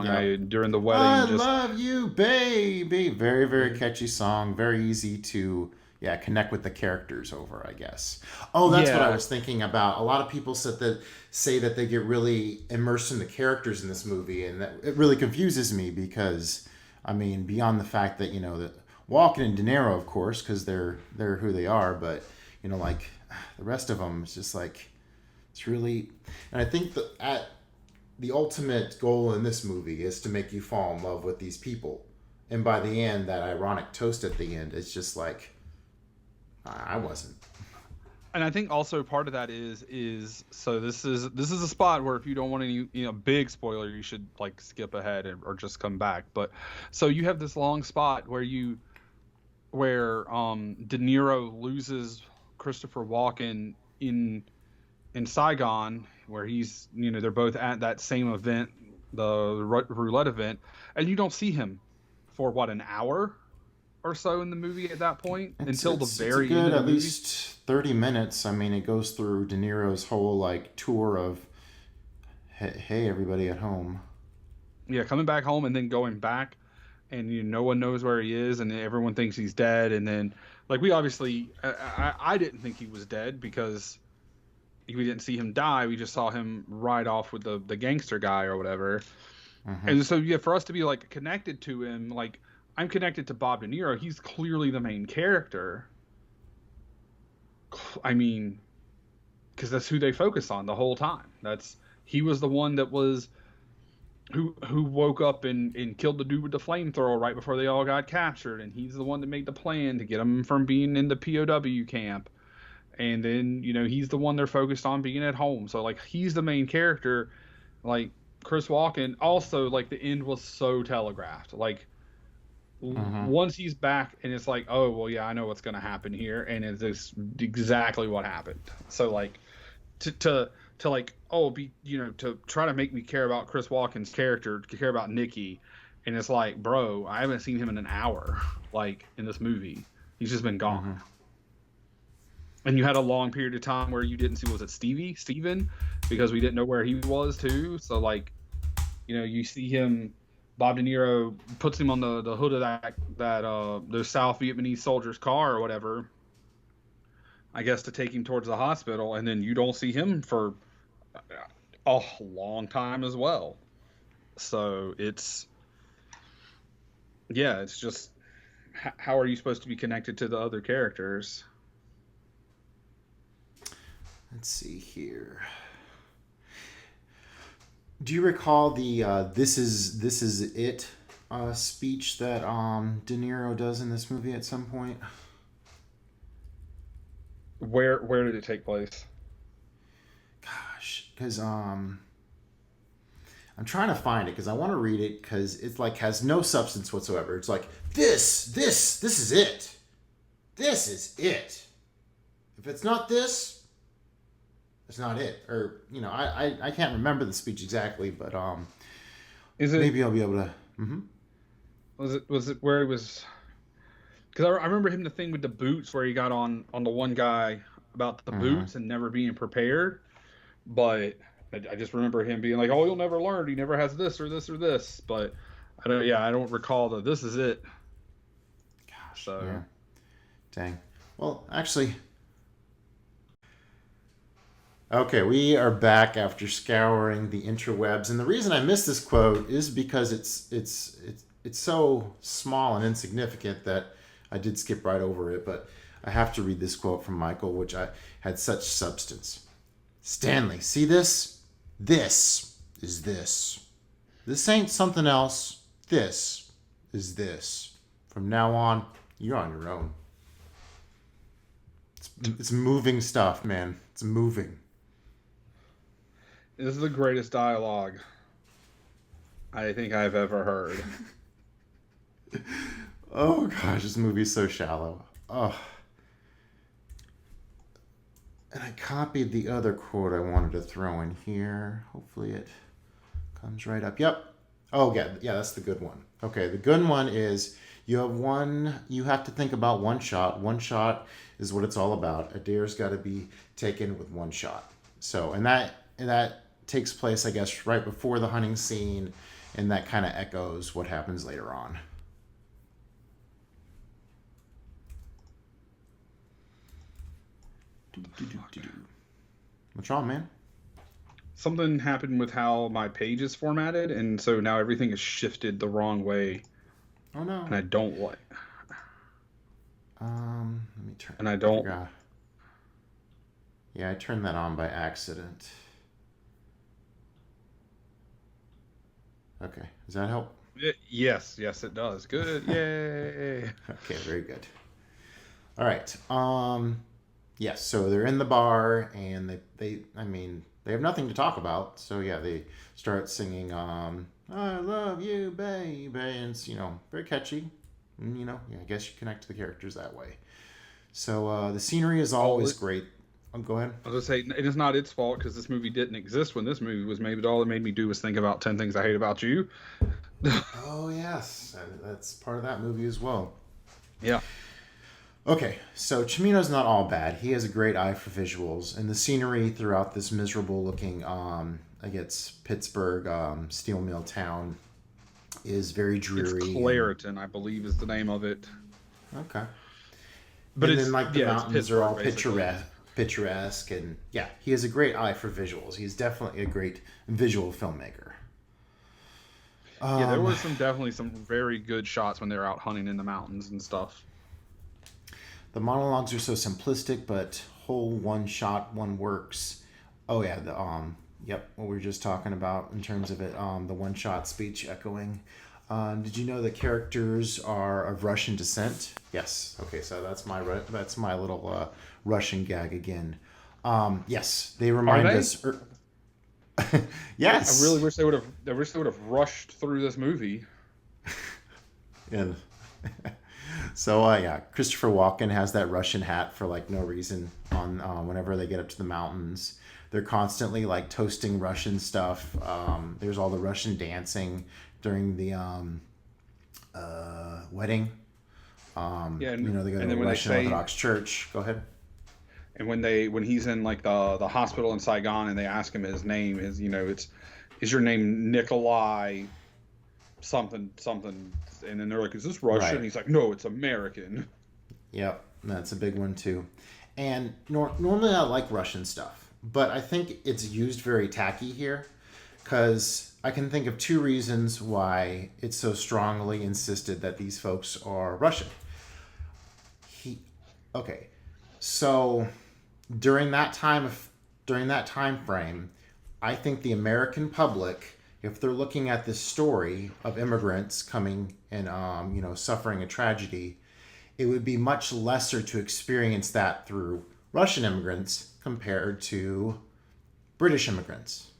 Yeah. During the I wedding, just love you, baby. Very, very yeah. catchy song. Very easy to, yeah, connect with the characters over, I guess. Oh, that's what I Yeah. was thinking about. A lot of people say that they get really immersed in the characters in this movie, and that it really confuses me because, I mean, beyond the fact that that Walken and De Niro, of course, because they're who they are, but like the rest of them, it's just like it's really, and I think that the ultimate goal in this movie is to make you fall in love with these people. And by the end, that ironic toast at the end, it's just like, I wasn't. And I think also part of that is so this is a spot where if you don't want any big spoiler, you should, like, skip ahead or just come back. But so you have this long spot where De Niro loses Christopher Walken in Saigon, where they're both at that same event, the roulette event, and you don't see him for what, an hour or so in the movie at that point, until the It's a very end good of the at movie. least 30 minutes. I mean, it goes through De Niro's whole, like, tour of, hey everybody at home. Yeah, coming back home and then going back, and no one knows where he is, and everyone thinks he's dead. And then, like, we obviously, I didn't think he was dead because we didn't see him die. We just saw him ride off with the gangster guy or whatever. Hmm. And so, yeah, for us to be, like, connected to him, like, I'm connected to Bob De Niro. He's clearly the main character. I mean, because that's who they focus on the whole time. He was the one that was who woke up and killed the dude with the flamethrower right before they all got captured, and he's the one that made the plan to get them from being in the POW camp. And then he's the one they're focused on being at home. So, like, he's the main character. Like, Chris Walken also, like, the end was so telegraphed. Like, Hmm. once he's back, and it's like, oh, well, yeah, I know what's going to happen here, and it's just exactly what happened. So, like, to like, oh, to try to make me care about Chris Walken's character, to care about Nikki, and it's like, bro, I haven't seen him in an hour, like, in this movie. He's just been gone. Hmm. And you had a long period of time where you didn't see, was it Steven? Because we didn't know where he was too. So, like, you see him, Bob De Niro puts him on the hood of the South Vietnamese soldier's car or whatever, I guess, to take him towards the hospital, and then you don't see him for a long time as well. So it's just, how are you supposed to be connected to the other characters? Let's see here. Do you recall the "This is it" speech that De Niro does in this movie at some point? Where did it take place? Gosh, because I'm trying to find it because I want to read it because it's like has no substance whatsoever. It's like this is it. This is it. If it's not this, it's not it. Or I can't remember the speech exactly, but Is it maybe I'll be able to. Hmm. was it where he was? Because I remember him, the thing with the boots where he got on the one guy about the boots and never being prepared. But I just remember him being like, "Oh, you'll never learn. He never has this or this or this." But I don't. Yeah, I don't recall that this is it. Gosh, So yeah. Dang. Well, actually, okay, we are back after scouring the interwebs, and the reason I missed this quote is because it's so small and insignificant that I did skip right over it. But I have to read this quote from Michael, which I had such substance. Stanley, see this? This is this. This ain't something else. This is this. From now on, you're on your own. It's moving stuff, man. It's moving. this is the greatest dialogue I think I've ever heard. Oh gosh, this movie's so shallow. Oh. And I copied the other quote I wanted to throw in here. Hopefully it comes right up. Yep. Oh yeah, that's the good one. Okay, the good one is you have to think about one shot. One shot is what it's all about. A dare's got to be taken with one shot. So, and that takes place, I guess, right before the hunting scene, and that kind of echoes what happens later on. What's wrong, man? Something happened with how my page is formatted, and so now everything is shifted the wrong way, Oh no. and I don't like. Let me turn. And I don't. forgot. Yeah, I turned that on by accident. Okay, does that help? Yes, it does. Good, yay! Okay, very good. All right. Yes, so they're in the bar and they have nothing to talk about. So yeah, they start singing I love you, baby, and it's, very catchy. And, yeah, I guess you connect to the characters that way. So the scenery is always great. Go ahead. I was gonna say it is not its fault because this movie didn't exist when this movie was made. But all it made me do was think about 10 Things I Hate About You. Oh yes, that's part of that movie as well. Yeah. Okay, so Cimino's not all bad. He has a great eye for visuals, and the scenery throughout this miserable-looking, I guess, Pittsburgh steel mill town is very dreary. It's Clariton, I believe, is the name of it. Okay. But and it's then, the mountains are all Pittsburgh, picturesque, and yeah, he has a great eye for visuals. He's definitely a great visual filmmaker. Yeah, there were definitely some very good shots when they were out hunting in the mountains and stuff. The monologues are so simplistic, but whole one shot, one works. Oh yeah, what we were just talking about in terms of it, the one shot speech echoing. Did you know the characters are of Russian descent? Yes. Okay, so that's my little Russian gag again. Yes, they remind us. Yes. I really wish they would have rushed through this movie. And so yeah, Christopher Walken has that Russian hat for no reason on whenever they get up to the mountains. They're constantly toasting Russian stuff. There's all the Russian dancing during the wedding. Yeah, they go to the Russian Orthodox Church. Go ahead. And when he's in the hospital in Saigon and they ask him his name, is your name Nikolai something, and then they're like, is this Russian? Right. And he's like, no, it's American. Yep, that's a big one too. And normally I like Russian stuff, but I think it's used very tacky here because I can think of two reasons why it's so strongly insisted that these folks are Russian. So during that time frame, I think the American public, if they're looking at this story of immigrants coming and suffering a tragedy, it would be much lesser to experience that through Russian immigrants compared to British immigrants.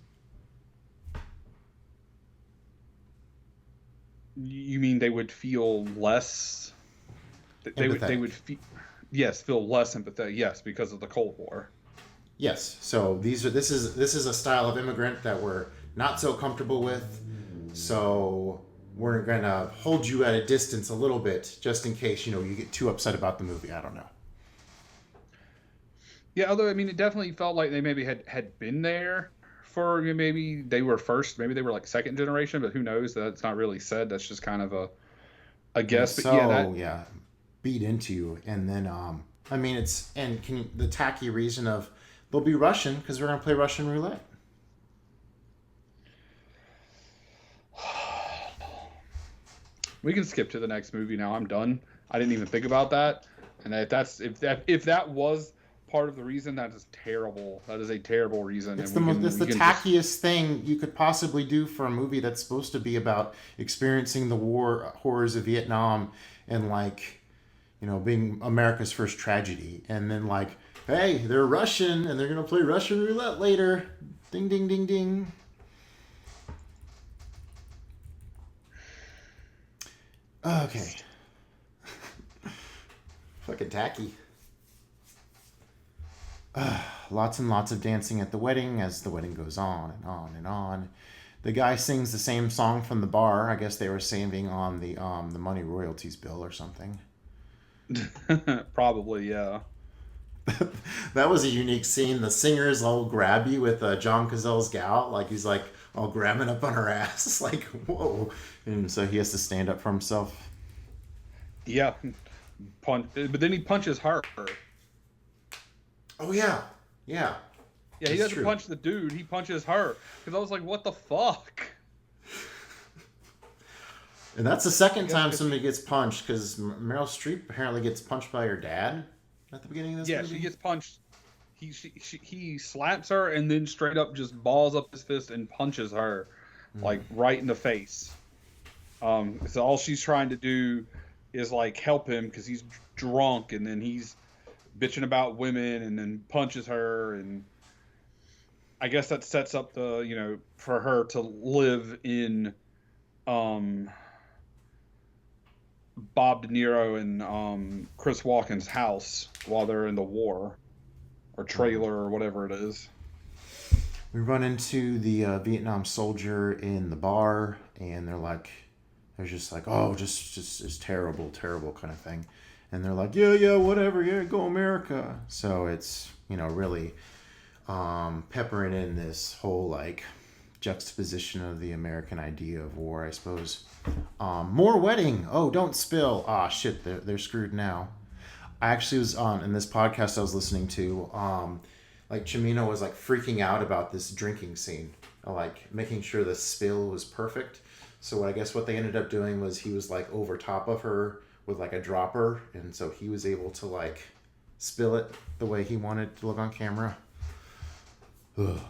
You mean they would feel less? They would feel less sympathetic. Yes, because of the Cold War. Yes. So this is a style of immigrant that we're not so comfortable with. So we're gonna hold you at a distance a little bit, just in case you get too upset about the movie. I don't know. Yeah, although it definitely felt like they maybe had been there for maybe they were first, maybe they were like second generation, but who knows? That's not really said. That's just kind of a guess. But yeah, beat into you, and then I mean it's and can you, the tacky reason of they'll be Russian because we're gonna play Russian roulette. we can skip to the next movie now. I'm done. I didn't even think about that. And if that was part of the reason, that is terrible. That is a terrible reason. It's and it's the tackiest thing you could possibly do for a movie that's supposed to be about experiencing the war horrors of Vietnam and like, being America's first tragedy. And then like, hey, they're Russian and they're gonna play Russian roulette later. Ding ding ding ding. Okay. Fucking tacky. Lots and lots of dancing at the wedding as the wedding goes on and on and on. The guy sings the same song from the bar. I guess they were saving on the money royalties bill or something. Probably, yeah. That was a unique scene. The singer's all grabby with John Cazale's gal. Like he's like all grabbing up on her ass. Like, whoa. And so he has to stand up for himself. Yeah. But then he punches her. Oh, yeah. Yeah. Yeah, he doesn't punch the dude. He punches her. Because I was like, what the fuck? And that's the second time somebody gets punched, because Meryl Streep apparently gets punched by her dad at the beginning of this movie. Yeah, she gets punched. He slaps her and then straight up just balls up his fist and punches her, like, right in the face. So all she's trying to do is, like, help him because he's drunk, and then he's bitching about women and then punches her, and I guess that sets up the, for her to live in Bob De Niro and Chris Walken's house while they're in the war or trailer or whatever it is. We run into the Vietnam soldier in the bar, and they're just like, oh, just terrible kind of thing. And they're like, yeah, whatever, yeah, go America. So it's, really peppering in this whole, like, juxtaposition of the American idea of war, I suppose. More wedding. Oh, don't spill. Ah, shit, they're screwed now. I actually was in this podcast I was listening to, like, Chimino was, like, freaking out about this drinking scene, like, making sure the spill was perfect. So I guess what they ended up doing was he was, like, over top of her with, like, a dropper, and so he was able to, like, spill it the way he wanted to look on camera. Ugh.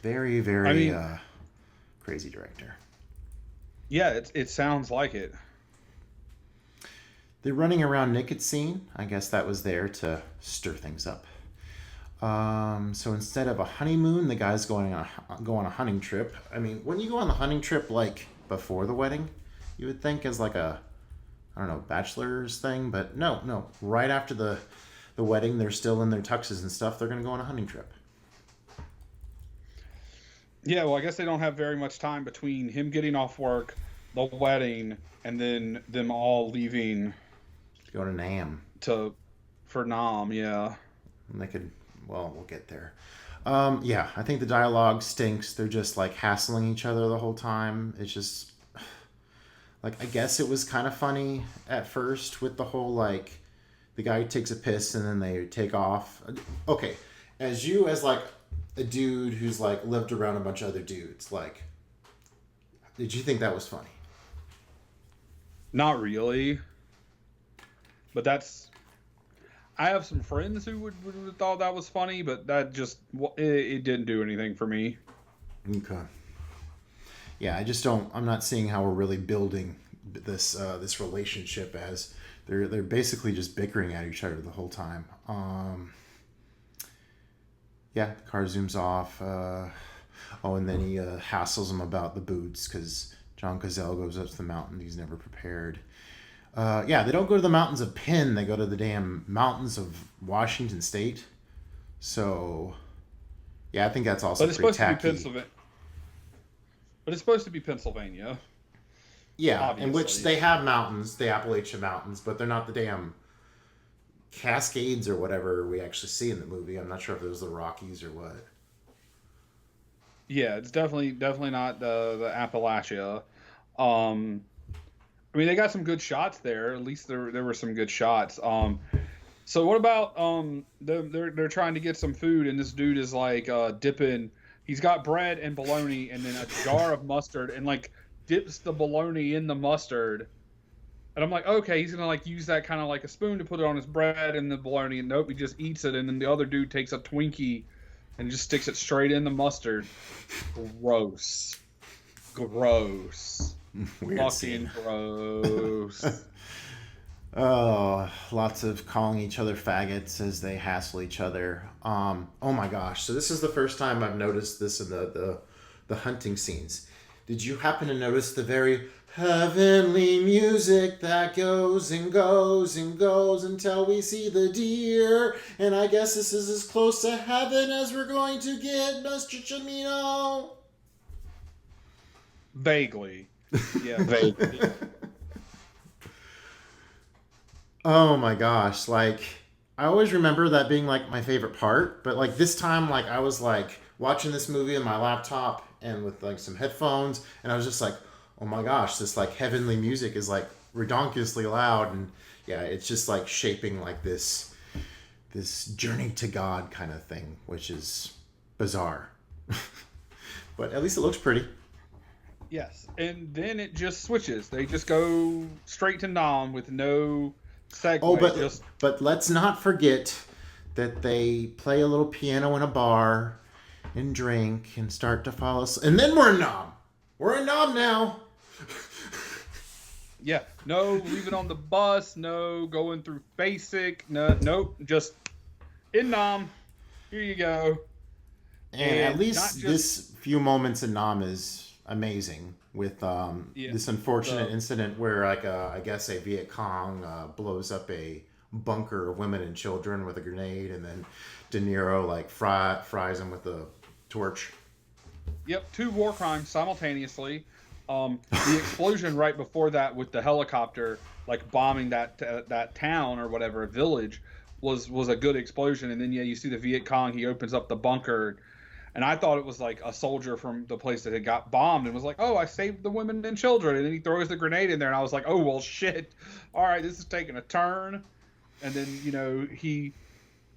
Very, very crazy director. Yeah, it sounds like it. The running around naked scene, I guess that was there to stir things up. So instead of a honeymoon, the guy's going on a hunting trip. I mean, when you go on the hunting trip, like, before the wedding, you would think as like a, I don't know, bachelor's thing, but no. Right after the wedding, they're still in their tuxes and stuff. They're going to go on a hunting trip. Yeah, well, I guess they don't have very much time between him getting off work, the wedding, and then them all leaving. Go to Nam. For Nam, yeah. And they could, well, we'll get there. Yeah, I think the dialogue stinks. They're just, like, hassling each other the whole time. It's just, like, I guess it was kind of funny at first with the whole, like, the guy takes a piss and then they take off. Okay, as like, a dude who's, like, lived around a bunch of other dudes, like, did you think that was funny? Not really. But I have some friends who would have thought that was funny, but that just, it didn't do anything for me. Okay. Yeah, I'm not seeing how we're really building this relationship, as they're basically just bickering at each other the whole time. Yeah, the car zooms off. And then he hassles him about the boots because John Cazale goes up to the mountain. He's never prepared. Yeah, they don't go to the mountains of Penn. They go to the damn mountains of Washington State. So, yeah, I think that's also pretty tacky. But it's supposed to be Pennsylvania. Yeah, obviously. In which they have mountains, the Appalachian Mountains, but they're not the damn Cascades or whatever we actually see in the movie. I'm not sure if it was the Rockies or what. Yeah, it's definitely not the Appalachia. Um, I mean, they got some good shots there. At least there were some good shots. So what about they're trying to get some food and this dude is like dipping. He's got bread and bologna and then a jar of mustard and like dips the bologna in the mustard. And I'm like, okay, he's gonna like use that kind of like a spoon to put it on his bread and the bologna. And nope, he just eats it. And then the other dude takes a Twinkie and just sticks it straight in the mustard. Gross. Gross. Weird Fucking scene. gross. Oh, lots of calling each other faggots as they hassle each other. Oh my gosh! So this is the first time I've noticed this in the hunting scenes. Did you happen to notice the very heavenly music that goes and goes and goes until we see the deer? And I guess this is as close to heaven as we're going to get, Mr. Chimino. Vaguely. Yeah, vaguely. Oh my gosh, like I always remember that being like my favorite part, but like this time like I was like watching this movie on my laptop and with like some headphones and I was just like, "Oh my gosh, this like heavenly music is like redonkulously loud." And yeah, it's just like shaping like this journey to God kind of thing, which is bizarre. But at least it looks pretty. Yes, and then it just switches. They just go straight to Nom with no segue. Oh, but just but let's not forget that they play a little piano in a bar and drink and start to follow. And then we're in Nom. We're in Nom now. yeah, no leaving on the bus, no going through basic, no, nope, just in Nom. Here you go. And at not least just- this few moments in Nam is amazing with this unfortunate incident where like I guess a Viet Cong blows up a bunker of women and children with a grenade, and then De Niro like fries him with a torch. Yep, 2 war crimes simultaneously. The explosion right before that with the helicopter, like bombing that town or whatever, village, was a good explosion. And then you see the Viet Cong. He opens up the bunker, and I thought it was like a soldier from the place that had got bombed, and was like, "Oh, I saved the women and children." And then he throws the grenade in there, and I was like, "Oh well, shit! All right, this is taking a turn." And then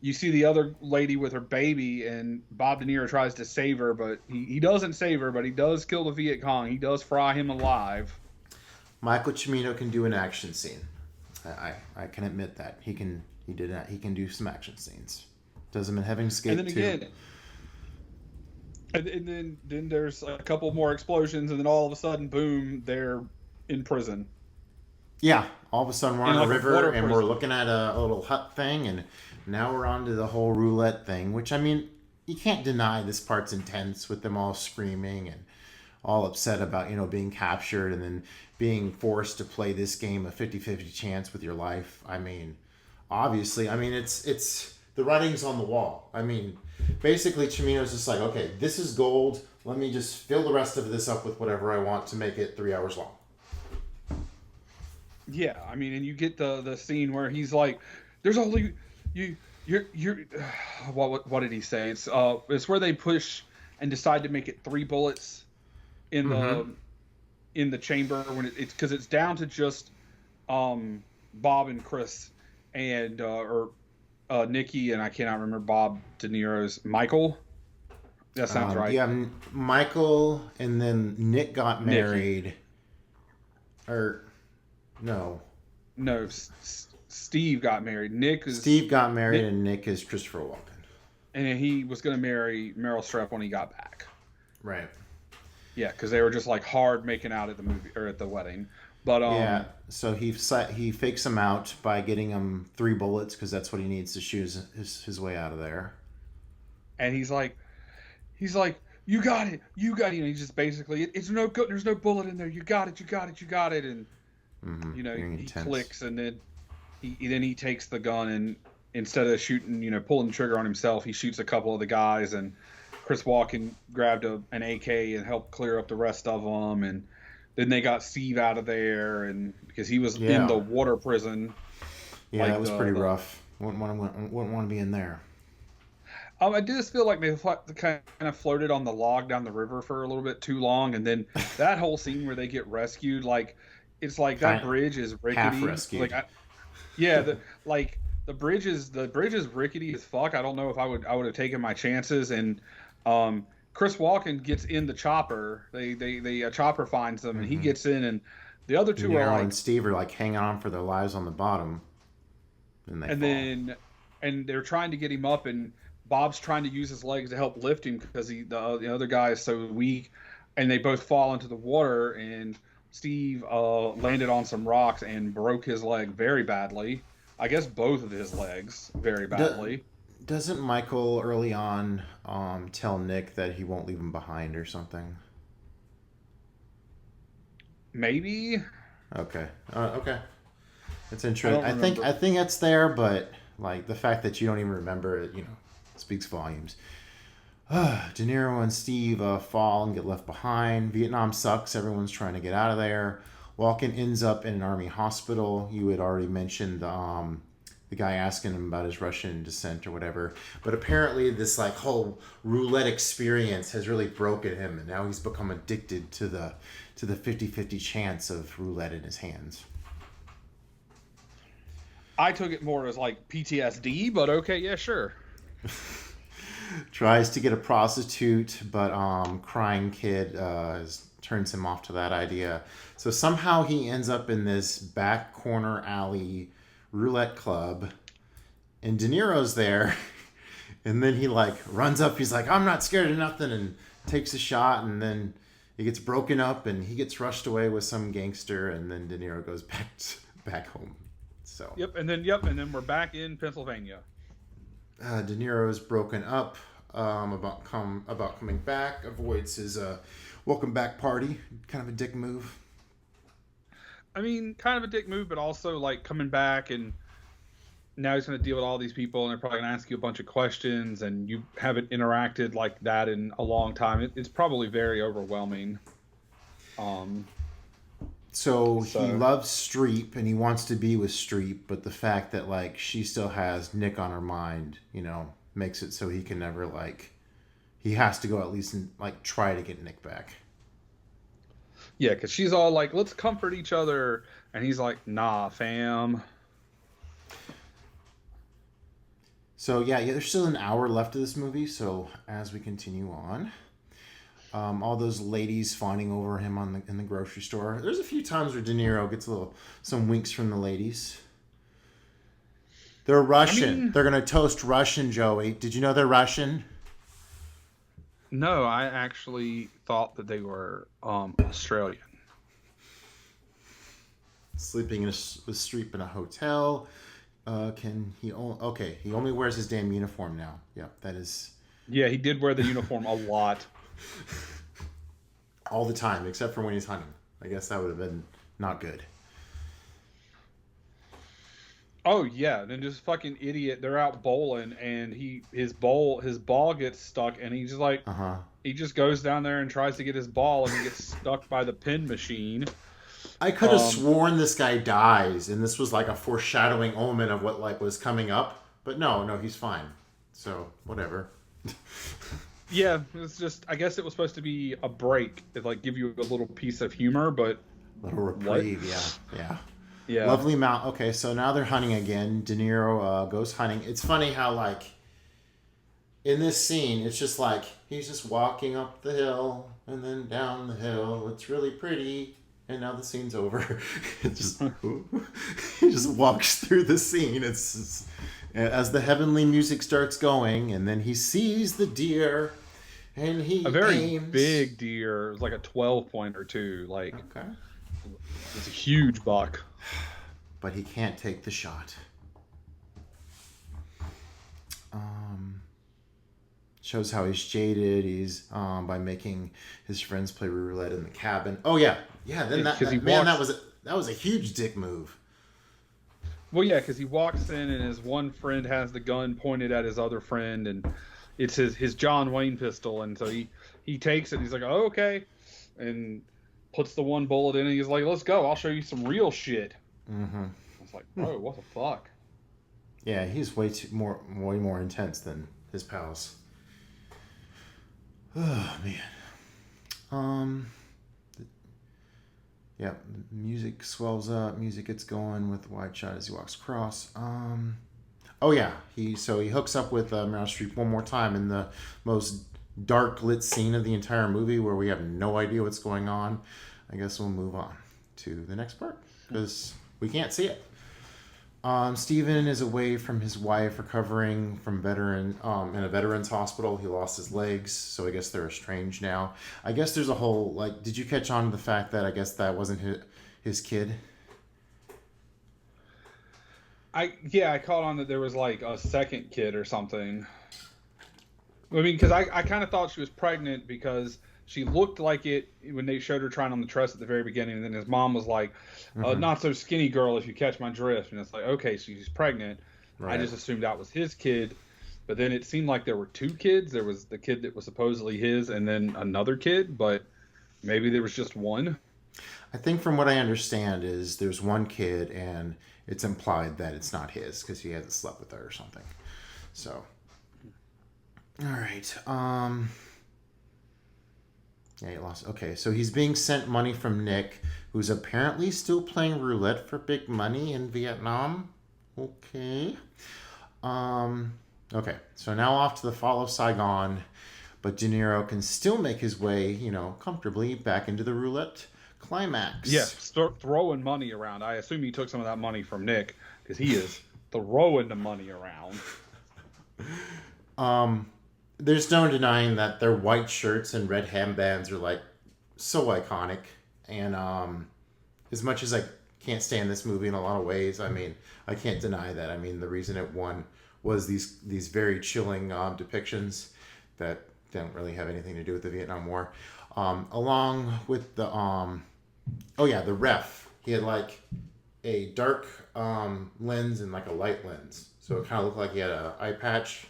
you see the other lady with her baby, and Bob De Niro tries to save her, but he doesn't save her, but he does kill the Viet Cong. He does fry him alive. Michael Cimino can do an action scene. I can admit that he can do some action scenes. Does him in Heaven's Gate And then too. again, and then there's a couple more explosions, and then all of a sudden, boom, they're in prison. Yeah, all of a sudden we're In on like a a river water and we're prison. looking at a little hut thing, and now we're on to the whole roulette thing, which, I mean, you can't deny this part's intense with them all screaming and all upset about, being captured and then being forced to play this game a 50-50 chance with your life. I mean, obviously, it's the writing's on the wall. I mean, basically Chimino's just like, okay, this is gold. Let me just fill the rest of this up with whatever I want to make it 3 hours long. Yeah, I mean, and you get the scene where he's like, "There's only you're what did he say? It's where they push and decide to make it 3 bullets in the chamber when it's because it's down to just Bob and Chris and or Nikki, and I cannot remember Bob De Niro's Michael. That sounds right. Yeah, Michael, and then Nick got married. Or no, Steve got married. Steve got married, and Nick is Christopher Walken. And he was going to marry Meryl Streep when he got back. Right. Yeah, because they were just like hard making out at the movie or at the wedding. But yeah, so he fakes him out by getting him 3 bullets because that's what he needs to shoot his way out of there. And he's like, you got it. And he just basically, it's no good. There's no bullet in there. You got it. And he clicks, and then he takes the gun, and instead of shooting, pulling the trigger on himself, he shoots a couple of the guys, and Chris Walken grabbed an AK and helped clear up the rest of them, and then they got Steve out of there, and because he was in the water prison. Yeah, that was pretty rough. Wouldn't want to be in there. I do just feel like they kind of floated on the log down the river for a little bit too long, and then that whole scene where they get rescued, like it's like that Kind bridge is half rickety. rescued. Yeah, the bridge is rickety as fuck. I don't know if I would have taken my chances. And Chris Walken gets in the chopper. They a chopper finds them, and he gets in, and the other De two are Niro like, and Steve are like hanging on for their lives on the bottom, and they and fall. then and they're trying to get him up, and Bob's trying to use his legs to help lift him because the other guy is so weak, and they both fall into the water, and Steve landed on some rocks and broke his leg very badly. I guess both of his legs very badly. Doesn't Michael early on tell Nick that he won't leave him behind or something? Maybe. Okay. Okay. That's I interesting. don't I think remember. it's there, but like the fact that you don't even remember it, speaks volumes. De Niro and Steve fall and get left behind. Vietnam sucks. Everyone's trying to get out of there. Walken ends up in an army hospital. You had already mentioned the guy asking him about his Russian descent or whatever. But apparently this like whole roulette experience has really broken him, and now he's become addicted to the 50-50 chance of roulette in his hands. I took it more as like PTSD, but okay, yeah, sure. Tries to get a prostitute, but crying kid turns him off to that idea. So somehow he ends up in this back corner alley roulette club, and De Niro's there, and then he like runs up. He's like, "I'm not scared of nothing," and takes a shot, and then it gets broken up, and he gets rushed away with some gangster, and then De Niro goes back home. So Yep, and then we're back in Pennsylvania. De Niro is broken up about coming back, avoids his welcome back party. Kind of a dick move. I mean, kind of a dick move, but also like coming back, and now he's going to deal with all these people, and they're probably going to ask you a bunch of questions, and you haven't interacted like that in a long time. It's probably very overwhelming. So he loves Streep and he wants to be with Streep, but the fact that like she still has Nick on her mind, makes it so he can never like. He has to go at least and like try to get Nick back. Yeah, because she's all like, "Let's comfort each other," and he's like, "Nah, fam." So yeah, there's still an hour left of this movie. So as we continue on, all those ladies fawning over him in the grocery store. There's a few times where De Niro gets some winks from the ladies. They're Russian. They're gonna toast Russian, Joey. Did you know they're Russian? No, I actually thought that they were Australian. Sleeping with Streep in a hotel. He only wears his damn uniform now. Yep, that is. Yeah, he did wear the uniform a lot. All the time, except for when he's hunting. I guess that would have been not good. Oh yeah, then just fucking idiot. They're out bowling, and his ball gets stuck, and he's just like, he just goes down there and tries to get his ball, and he gets stuck by the pin machine. I could have sworn this guy dies, and this was like a foreshadowing omen of what like was coming up. But no, he's fine. So whatever. Yeah, it's just, I guess it was supposed to be a break, to like give you a little piece of humor, but Little reprieve, yeah. yeah. Lovely mount. Okay, so now they're hunting again. De Niro goes hunting. It's funny how like in this scene, it's just like he's just walking up the hill and then down the hill. It's really pretty. And now the scene's over. It just he just walks through the scene. It's as the heavenly music starts going, and then he sees the deer, and he A very aims. big deer. It was like a 12-pointer too. Like, Okay, it's a huge buck. but he can't take the shot. Shows how he's jaded. He's by making his friends play roulette in the cabin. Oh yeah. Then that was a huge dick move. Well, yeah, because he walks in and his one friend has the gun pointed at his other friend, and it's his John Wayne pistol, and so he takes it. And he's like, "Oh, okay," and puts the one bullet in, and he's like, "Let's go. I'll show you some real shit." Mm-hmm. It's like, bro, what the fuck? Yeah, he's way more intense than his pals. Oh man. Yeah, music swells up, music gets going with wide shot as he walks across. Oh yeah, he hooks up with Meryl Streep one more time in the most dark lit scene of the entire movie where we have no idea what's going on. I guess we'll move on to the next part because we can't see it. Steven is away from his wife, recovering from in a veterans hospital. He lost his legs, so I guess they're estranged now. I guess there's a whole, like, did you catch on to the fact that I guess that wasn't his kid? I caught on that there was like a second kid or something. I mean, because I kind of thought she was pregnant because she looked like it when they showed her trying on the dress at the very beginning, and then his mom was like, not so skinny girl, if you catch my drift. And it's like, okay, so she's pregnant. Right. I just assumed that was his kid. But then it seemed like there were two kids. There was the kid that was supposedly his and then another kid, but maybe there was just one. I think from what I understand is there's one kid and it's implied that it's not his because he hasn't slept with her or something. So, all right. Yeah, he lost. Okay, so he's being sent money from Nick, who's apparently still playing roulette for big money in Vietnam. Okay. Okay, so now off to the fall of Saigon, but De Niro can still make his way, comfortably back into the roulette climax. Yeah, start throwing money around. I assume he took some of that money from Nick, because he is throwing the money around. There's no denying that their white shirts and red handbands are like so iconic, and as much as I can't stand this movie in a lot of ways, I mean, I can't deny that. I mean, the reason it won was these very chilling depictions that don't really have anything to do with the Vietnam War, along with the the ref. He had like a dark lens and like a light lens. So it kind of looked like he had an eye patch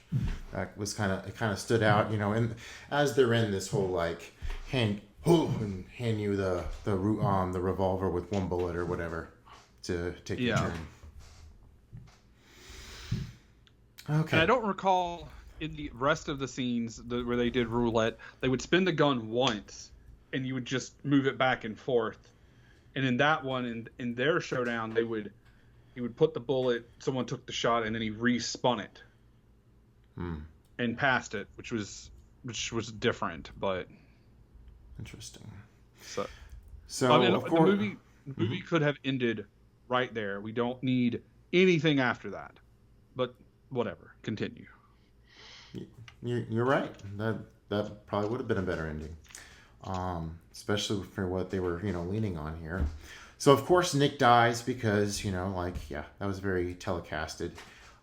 that was kind of stood out, and as they're in this whole like hand you the revolver with one bullet or whatever to take your turn. Okay. And I don't recall in the rest of the scenes where they did roulette, they would spin the gun once and you would just move it back and forth. And in that one, in their showdown, he would put the bullet, someone took the shot, and then he respun it and passed it, which was different, but interesting. So I mean, of course, the movie could have ended right there. We don't need anything after that, but whatever. Continue. You're right. That probably would have been a better ending, especially for what they were leaning on here. So, of course, Nick dies because, that was very telecasted.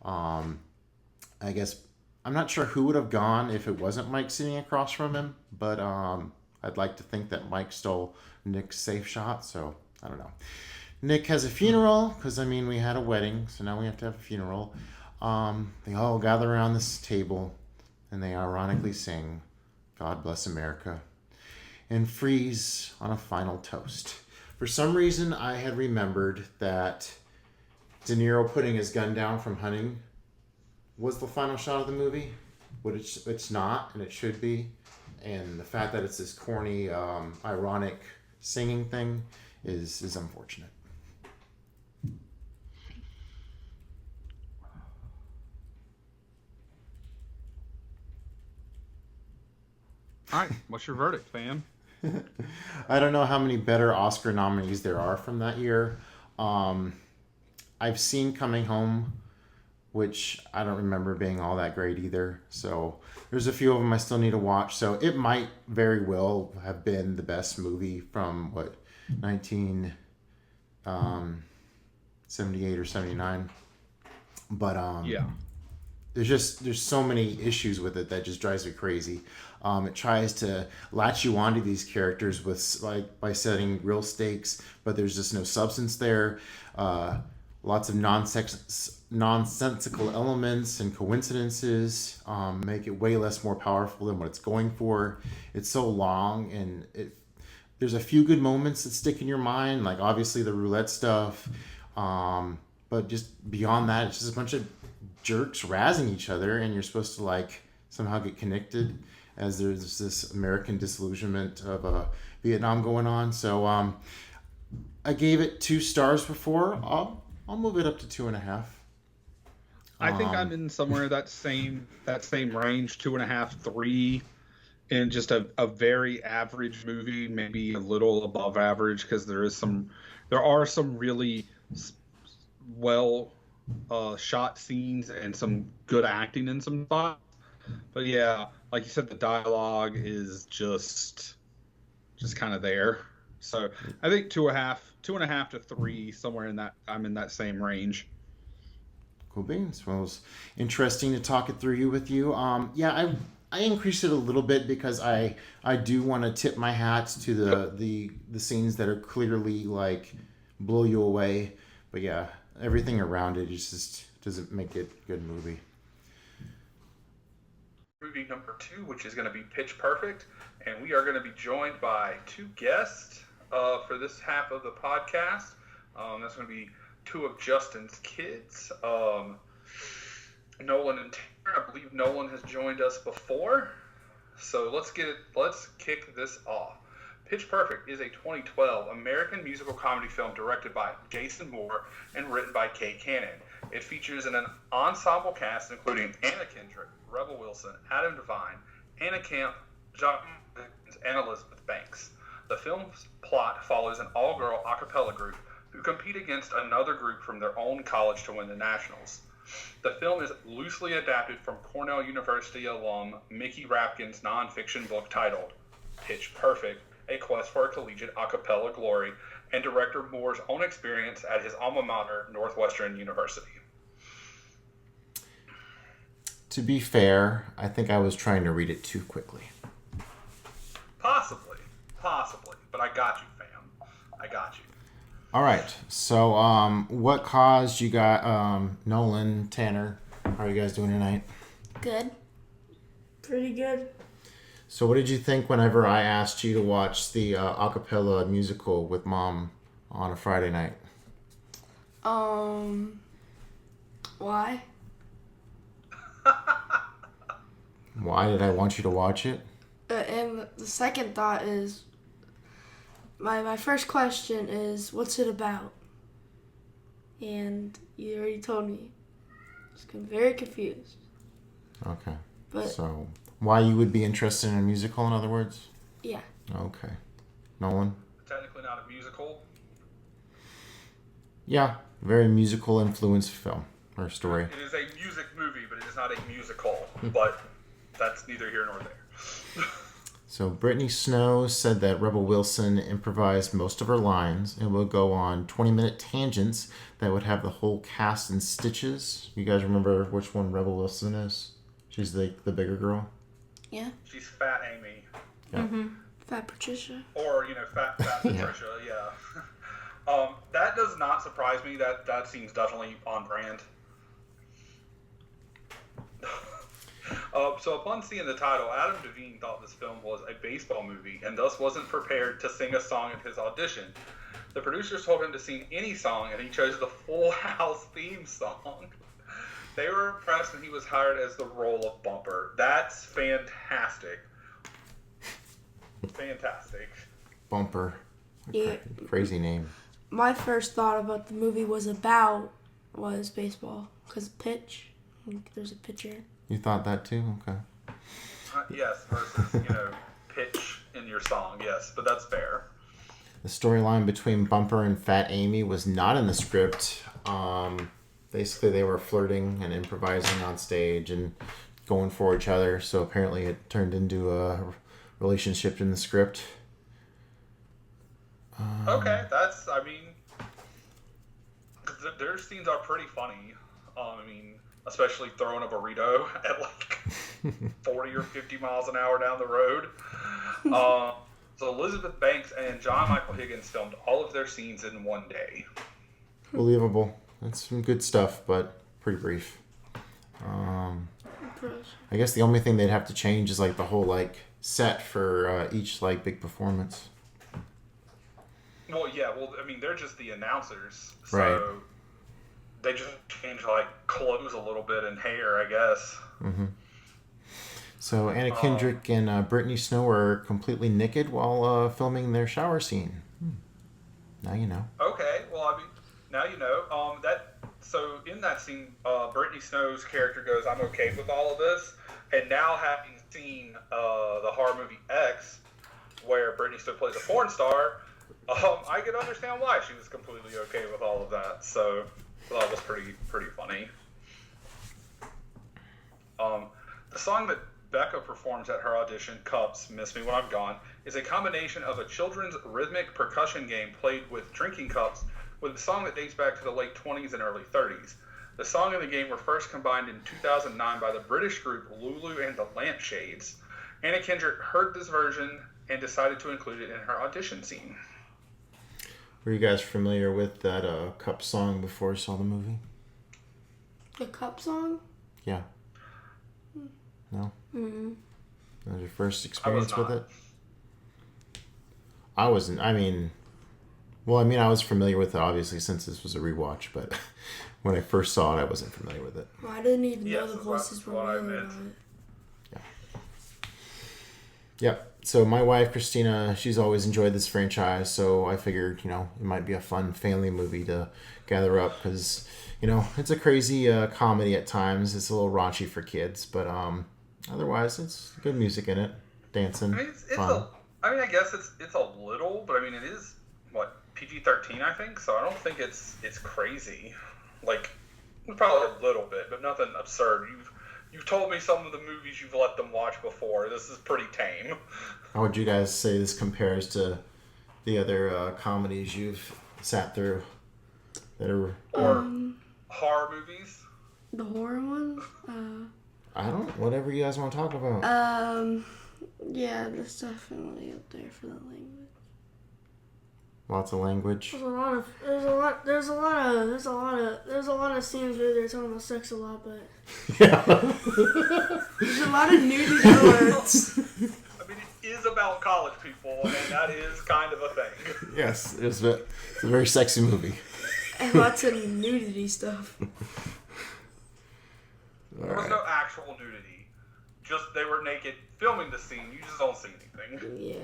I guess, I'm not sure who would have gone if it wasn't Mike sitting across from him, but I'd like to think that Mike stole Nick's safe shot, so I don't know. Nick has a funeral, because, we had a wedding, so now we have to have a funeral. They all gather around this table, and they ironically sing, "God Bless America," and freeze on a final toast. For some reason, I had remembered that De Niro putting his gun down from hunting was the final shot of the movie, but it's not, and it should be. And the fact that it's this corny, ironic singing thing is unfortunate. All right, what's your verdict, fam? I don't know how many better Oscar nominees there are from that year. I've seen Coming Home, which I don't remember being all that great either. So there's a few of them I still need to watch. So it might very well have been the best movie from 1978 or 79. But there's so many issues with it that just drives me crazy. It tries to latch you onto these characters by setting real stakes, but there's just no substance there. Lots of nonsensical elements and coincidences make it way more powerful than what it's going for. It's so long, and there's a few good moments that stick in your mind, like obviously the roulette stuff, but just beyond that, it's just a bunch of jerks razzing each other, and you're supposed to somehow get connected, as there's this American disillusionment of Vietnam going on. So I gave it 2 stars before. I'll move it up to 2.5. I think I'm in somewhere that same range, 2.5, 3, in just a very average movie, maybe a little above average, because there are some really well shot scenes and some good acting in some spots. But yeah, like you said, the dialogue is just kind of there. So I think 2.5 to 3, somewhere in that. I'm in that same range. Cool beans. Well, it was interesting to talk it through with you. Yeah, I increased it a little bit because I do want to tip my hat to the scenes that are clearly like blow you away. But yeah, everything around it just doesn't make it a good movie. Movie number 2, which is going to be Pitch Perfect, and we are going to be joined by 2 guests for this half of the podcast. That's going to be 2 of Justin's kids, Nolan and Tanner. I believe Nolan has joined us before, so let's kick this off. Pitch Perfect is a 2012 American musical comedy film directed by Jason Moore and written by Kay Cannon. It features an ensemble cast including Anna Kendrick, Rebel Wilson, Adam Devine, Anna Camp, John Dickens, and Elizabeth Banks. The film's plot follows an all-girl a cappella group who compete against another group from their own college to win the nationals. The film is loosely adapted from Cornell University alum Mickey Rapkin's nonfiction book titled Pitch Perfect, A Quest for a Collegiate A Cappella Glory, and director Moore's own experience at his alma mater, Northwestern University. To be fair, I think I was trying to read it too quickly. Possibly, but I got you, fam. I got you. All right. So, what caused you got Nolan, Tanner? How are you guys doing tonight? Good. Pretty good. So, what did you think whenever I asked you to watch the a cappella musical with Mom on a Friday night? Why? Why did I want you to watch it? And the second thought is, my first question is, what's it about? And you already told me. I'm very confused. Okay. But so, why you would be interested in a musical, in other words? yeah. Okay. Nolan? Technically not a musical. Yeah. Very musical influenced film or story. It is a music movie, but it is not a musical. But that's neither here nor there. So Brittany Snow said that Rebel Wilson improvised most of her lines and would go on 20-minute tangents that would have the whole cast in stitches. You guys remember which one Rebel Wilson is? She's the bigger girl. Yeah. She's Fat Amy. Yeah. Fat Patricia. Or, Fat Patricia, yeah. That does not surprise me. That seems definitely on brand. So upon seeing the title, Adam Devine thought this film was a baseball movie and thus wasn't prepared to sing a song at his audition. The producers told him to sing any song, and he chose the Full House theme song. They were impressed when he was hired as the role of Bumper. That's fantastic. Fantastic. Bumper. Yeah. Crazy name. My first thought about the movie was baseball. Because pitch. There's a pitcher. You thought that too? Okay. Yes, versus, pitch in your song. Yes, but that's fair. The storyline between Bumper and Fat Amy was not in the script. Basically, they were flirting and improvising on stage and going for each other. So apparently it turned into a relationship in the script. Okay, their scenes are pretty funny. Especially throwing a burrito at 40 or 50 miles an hour down the road. So Elizabeth Banks and John Michael Higgins filmed all of their scenes in one day. Believable. That's some good stuff, but pretty brief. I guess the only thing they'd have to change is the whole set for each big performance. Well, yeah. They're just the announcers, so right. They just change clothes a little bit and hair, I guess. Mm-hmm. So Anna Kendrick and Brittany Snow are completely naked while filming their shower scene. Now you know. Okay, well, I mean, now you know. So in that scene, Brittany Snow's character goes, "I'm okay with all of this," and now having seen the horror movie X, where Brittany Snow plays a porn star, I can understand why she was completely okay with all of that. So that was pretty funny. The song that Becca performs at her audition, Cups, Miss Me When I'm Gone, is a combination of a children's rhythmic percussion game played with drinking cups with a song that dates back to the late 20s and early 30s. The song and the game were first combined in 2009 by the British group Lulu and the Lampshades. Anna Kendrick heard this version and decided to include it in her audition scene. Were you guys familiar with that Cup song before you saw the movie? The Cup song? Yeah. No? Mm-hmm. That was your first experience with not. it? I wasn't. I was familiar with it, obviously, since this was a rewatch, but when I first saw it, I wasn't familiar with it. Well, I didn't even know Yes, the that's voices were what I real meant. about it. Yep. So my wife, Christina, she's always enjoyed this franchise, so I figured, it might be a fun family movie to gather up, because, it's a crazy comedy at times. It's a little raunchy for kids, but otherwise, it's good music in it. Dancing, fun. I guess it's a little, but it is PG-13, I think. So I don't think it's crazy. Like, probably a little bit, but nothing absurd. You've told me some of the movies you've let them watch before. This is pretty tame. How would you guys say this compares to the other comedies you've sat through that are Horror movies? The horror ones? whatever you guys want to talk about. Yeah, that's definitely up there for the language. Lots of language. There's a lot of scenes where they're talking about sex a lot, but Yeah. there's a lot of nudity words. It is about college people, and that is kind of a thing. Yes, it's a very sexy movie. And lots of nudity stuff. There was no actual nudity. Just they were naked filming the scene. You just don't see anything. Yeah.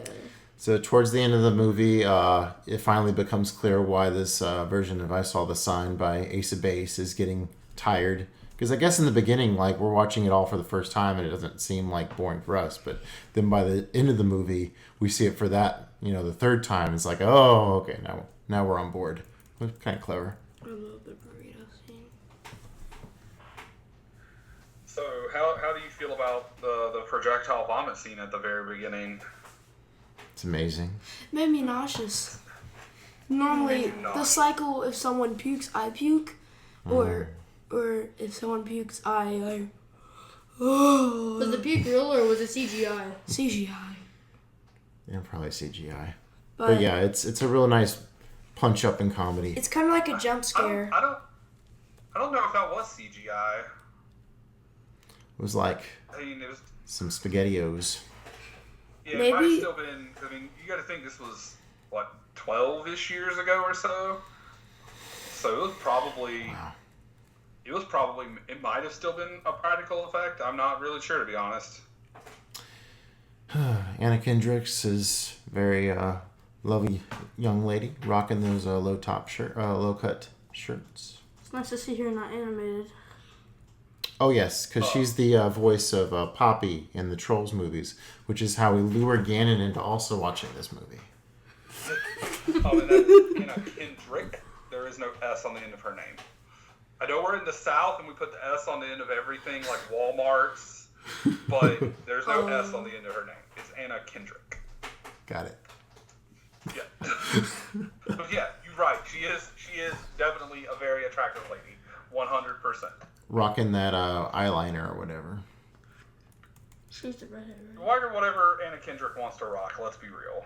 So towards the end of the movie, it finally becomes clear why this version of I Saw the Sign by Ace of Base is getting tired. Because I guess in the beginning, we're watching it all for the first time and it doesn't seem boring for us. But then by the end of the movie, we see it for that, the third time. It's like, oh, okay, now we're on board. It was kind of clever. I love the burrito scene. So how do you feel about the projectile vomit scene at the very beginning? It's amazing. Made me nauseous. Normally, the cycle, if someone pukes, I puke. Or if someone pukes, I Was the puke real or was it CGI? CGI. Yeah, probably CGI. But But yeah, it's a real nice punch up in comedy. it's kind of like a jump scare. I don't know if that was CGI. It was like It was. some SpaghettiOs. Yeah, it might have Maybe- still been. You got to think this was 12-ish years ago or so. So it was probably. Wow. It might have still been a practical effect. I'm not really sure, to be honest. Anna Kendricks is very lovely young lady, rocking those low cut shirts. It's nice to see her not animated. Oh yes, because she's the voice of Poppy in the Trolls movies, which is how we lure Gannon into also watching this movie. Oh, and that, Anna Kendrick, there is no S on the end of her name. I know we're in the South and we put the S on the end of everything, like Walmart's, but there's no S on the end of her name. It's Anna Kendrick. Got it. Yeah. But yeah, you're right. She is definitely a very attractive lady. 100%. Rocking that eyeliner or whatever. She's the redhead, right? Whatever Anna Kendrick wants to rock, let's be real.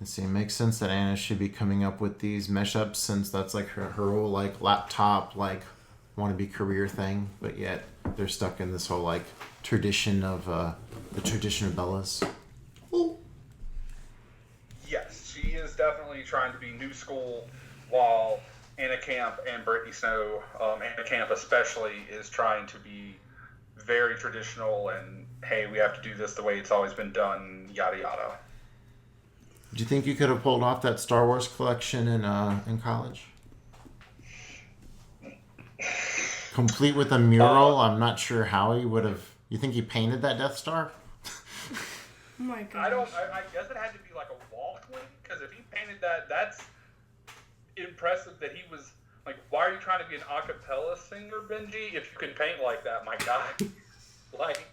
Let's see, it makes sense that Anna should be coming up with these mesh-ups since that's her whole laptop wannabe career thing, but yet they're stuck in this whole tradition of the tradition of Bellas. Oh. Yes, she is definitely trying to be new school, while Anna Camp and Brittany Snow, Anna Camp especially, is trying to be very traditional and, hey, we have to do this the way it's always been done, yada yada. Do you think you could have pulled off that Star Wars collection in college? Complete with a mural? I'm not sure how he would have. You think he painted that Death Star? Oh my god. I guess it had to be like a wall twin, because if he painted that, that's impressive that he was, like, why are you trying to be an a cappella singer, Benji, if you can paint like that, my guy? Like,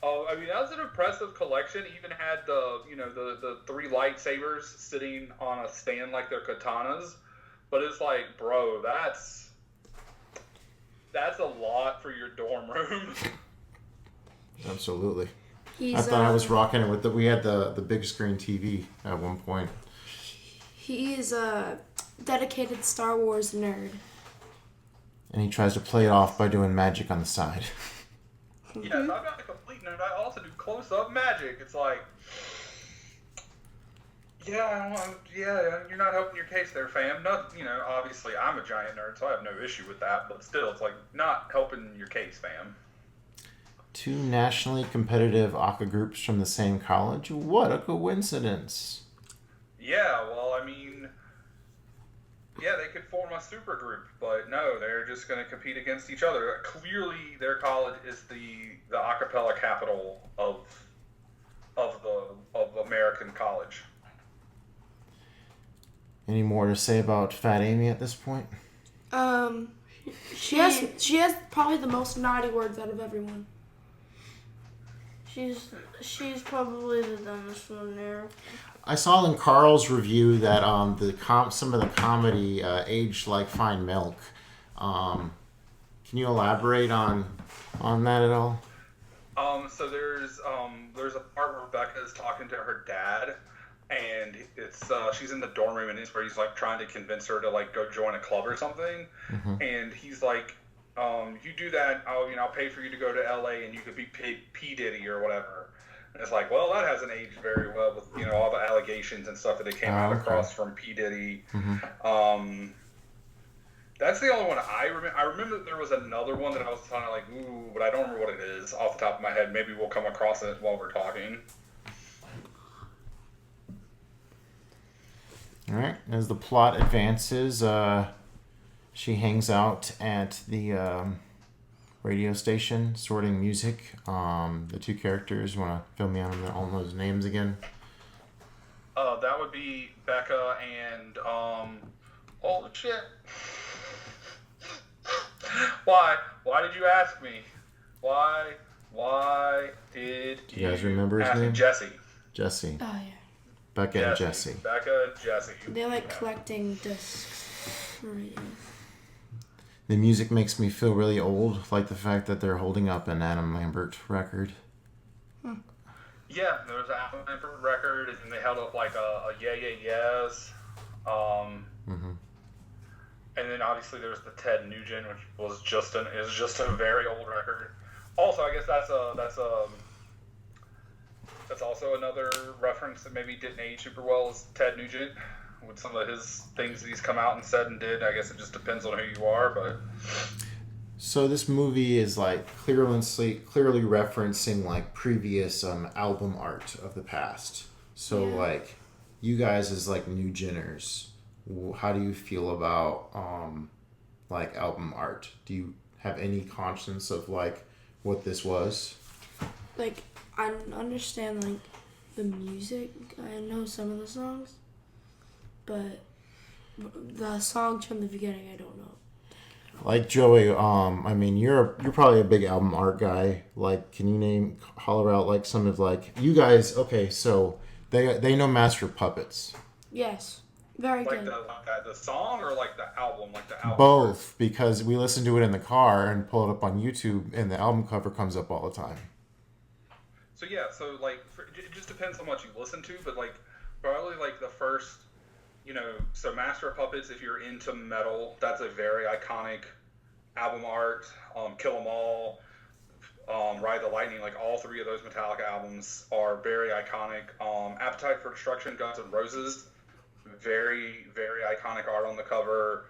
I mean, that was an impressive collection. He even had the 3 lightsabers sitting on a stand like they're katanas, but it's like, bro, that's a lot for your dorm room. Absolutely. He's, I thought I was rocking it with we had the big screen TV at one point. He is a dedicated Star Wars nerd. And he tries to play it off by doing magic on the side. Yes, I'm not a complete nerd. I also do close-up magic. It's like, yeah, you're not helping your case there, fam. Obviously I'm a giant nerd, so I have no issue with that. But still, it's like not helping your case, fam. 2 nationally competitive ACA groups from the same college? What a coincidence. Yeah, well, I mean, yeah, they could form a super group, but no, they're just going to compete against each other. Clearly, their college is the a cappella capital of American college. Any more to say about Fat Amy at this point? She has probably the most naughty words out of everyone. She's probably the dumbest one there. I saw in Carl's review that some of the comedy aged like fine milk. Can you elaborate on that at all? So there's a part where Rebecca is talking to her dad, and it's she's in the dorm room, and it's where he's like trying to convince her to like go join a club or something, and he's like, you do that, I'll pay for you to go to LA, and you could be P Diddy or whatever. And it's like, well, that hasn't aged very well with all the allegations and stuff that it came out across from P Diddy. That's the only one I remember. I remember that there was another one that I was kind of like, ooh, but I don't remember what it is off the top of my head. Maybe we'll come across it while we're talking. All right. As the plot advances, she hangs out at the radio station sorting music. The 2 characters, you want to fill me in on those names again? That would be Becca and oh shit. Why did you ask me? Why did you guys remember his ask me? name? Jesse. Jesse. Oh yeah. Becca and Jesse. Becca and Jesse. They like collecting discs. The music makes me feel really old, like the fact that they're holding up an Adam Lambert record. Yeah, there was an Adam Lambert record, and they held up like a Yeah Yeah Yeahs. And then obviously there's the Ted Nugent, which was just a very old record. Also, I guess that's also another reference that maybe didn't age super well is Ted Nugent with some of his things that he's come out and said and did. I guess it just depends on who you are, but. So this movie is like clearly referencing like previous album art of the past. So like you guys as like new Jenners, how do you feel about like album art? Do you have any conscience of like what this was? Like I understand like the music. I know some of the songs, but the songs from the beginning I don't know. Like Joey, I mean, you're probably a big album art guy. Like, can you holler out like some of like you guys? Okay, so they know Master of Puppets. Yes, very like good. The song or like the album, Both, because we listen to it in the car and pull it up on YouTube, and the album cover comes up all the time. So yeah, so like it just depends how much you listen to, but like probably like the first. So Master of Puppets, if you're into metal, that's a very iconic album art. Kill 'Em All, Ride the Lightning, like all 3 of those Metallica albums are very iconic. Appetite for Destruction, Guns N' Roses, very, very iconic art on the cover.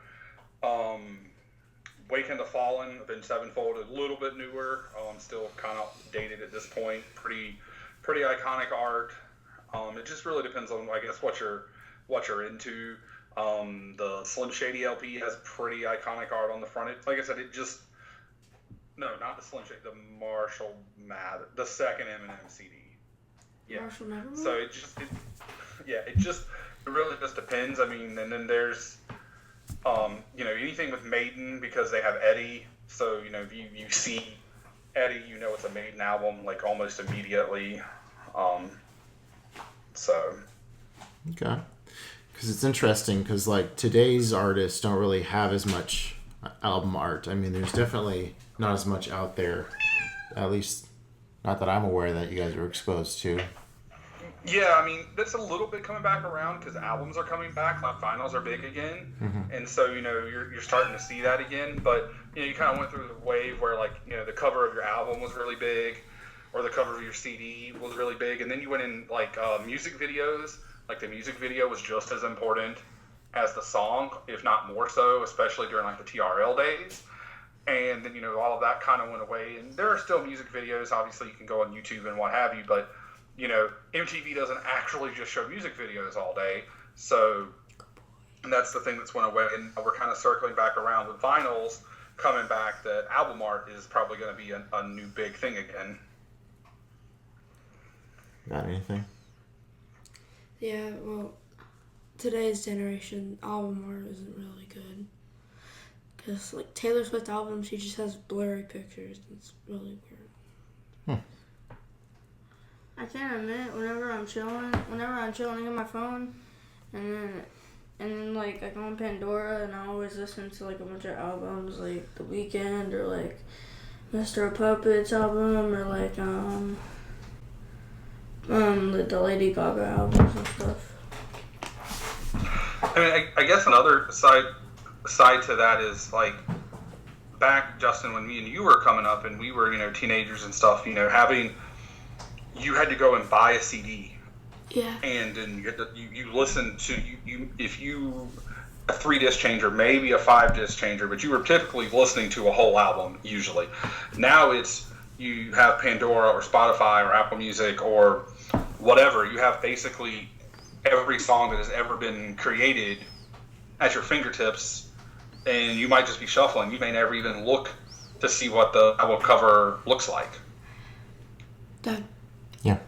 Waken the Fallen, Avenged Sevenfold, a little bit newer, still kind of dated at this point. Pretty iconic art. It just really depends on, I guess, what you're into. The Slim Shady LP has pretty iconic art on the front. Like I said, no, not the Slim Shady, the Marshall Mathers, the second Eminem CD. Yeah. Marshall Mathers? So it really just depends. I mean, and then there's, anything with Maiden, because they have Eddie. So, if you see Eddie, it's a Maiden album, like, almost immediately. So. Okay. Because it's interesting, because, like, today's artists don't really have as much album art. I mean, there's definitely not as much out there, at least not that I'm aware that you guys were exposed to. Yeah, I mean, that's a little bit coming back around because albums are coming back, like vinyls are big again, and so you're starting to see that again. But you kind of went through the wave where, like, the cover of your album was really big, or the cover of your CD was really big, and then you went in like music videos. Like, the music video was just as important as the song, if not more so, especially during like the TRL days. And then all of that kind of went away, and there are still music videos. Obviously, you can go on YouTube and what have you, but MTV doesn't actually just show music videos all day. So that's the thing that's went away. And we're kind of circling back around with vinyls coming back, that album art is probably going to be a new big thing again. Got anything? Yeah, well, today's generation, album art isn't really good. Because, like, Taylor Swift album, she just has blurry pictures. It's really weird. I can't admit, whenever I'm chilling on my phone, and then like I go on Pandora and I always listen to like a bunch of albums, like The Weeknd or like Mr. Puppets album, or like the Lady Gaga albums and stuff. I mean, I guess another side to that is, like, back, Justin, when me and you were coming up and we were teenagers and stuff, you had to go and buy a CD. Yeah. And then you listen to if you a 3-disc changer, maybe a 5-disc changer, but you were typically listening to a whole album usually. Now it's you have Pandora or Spotify or Apple Music or whatever. You have basically every song that has ever been created at your fingertips, and you might just be shuffling. You may never even look to see what the album cover looks like. Done. Yeah.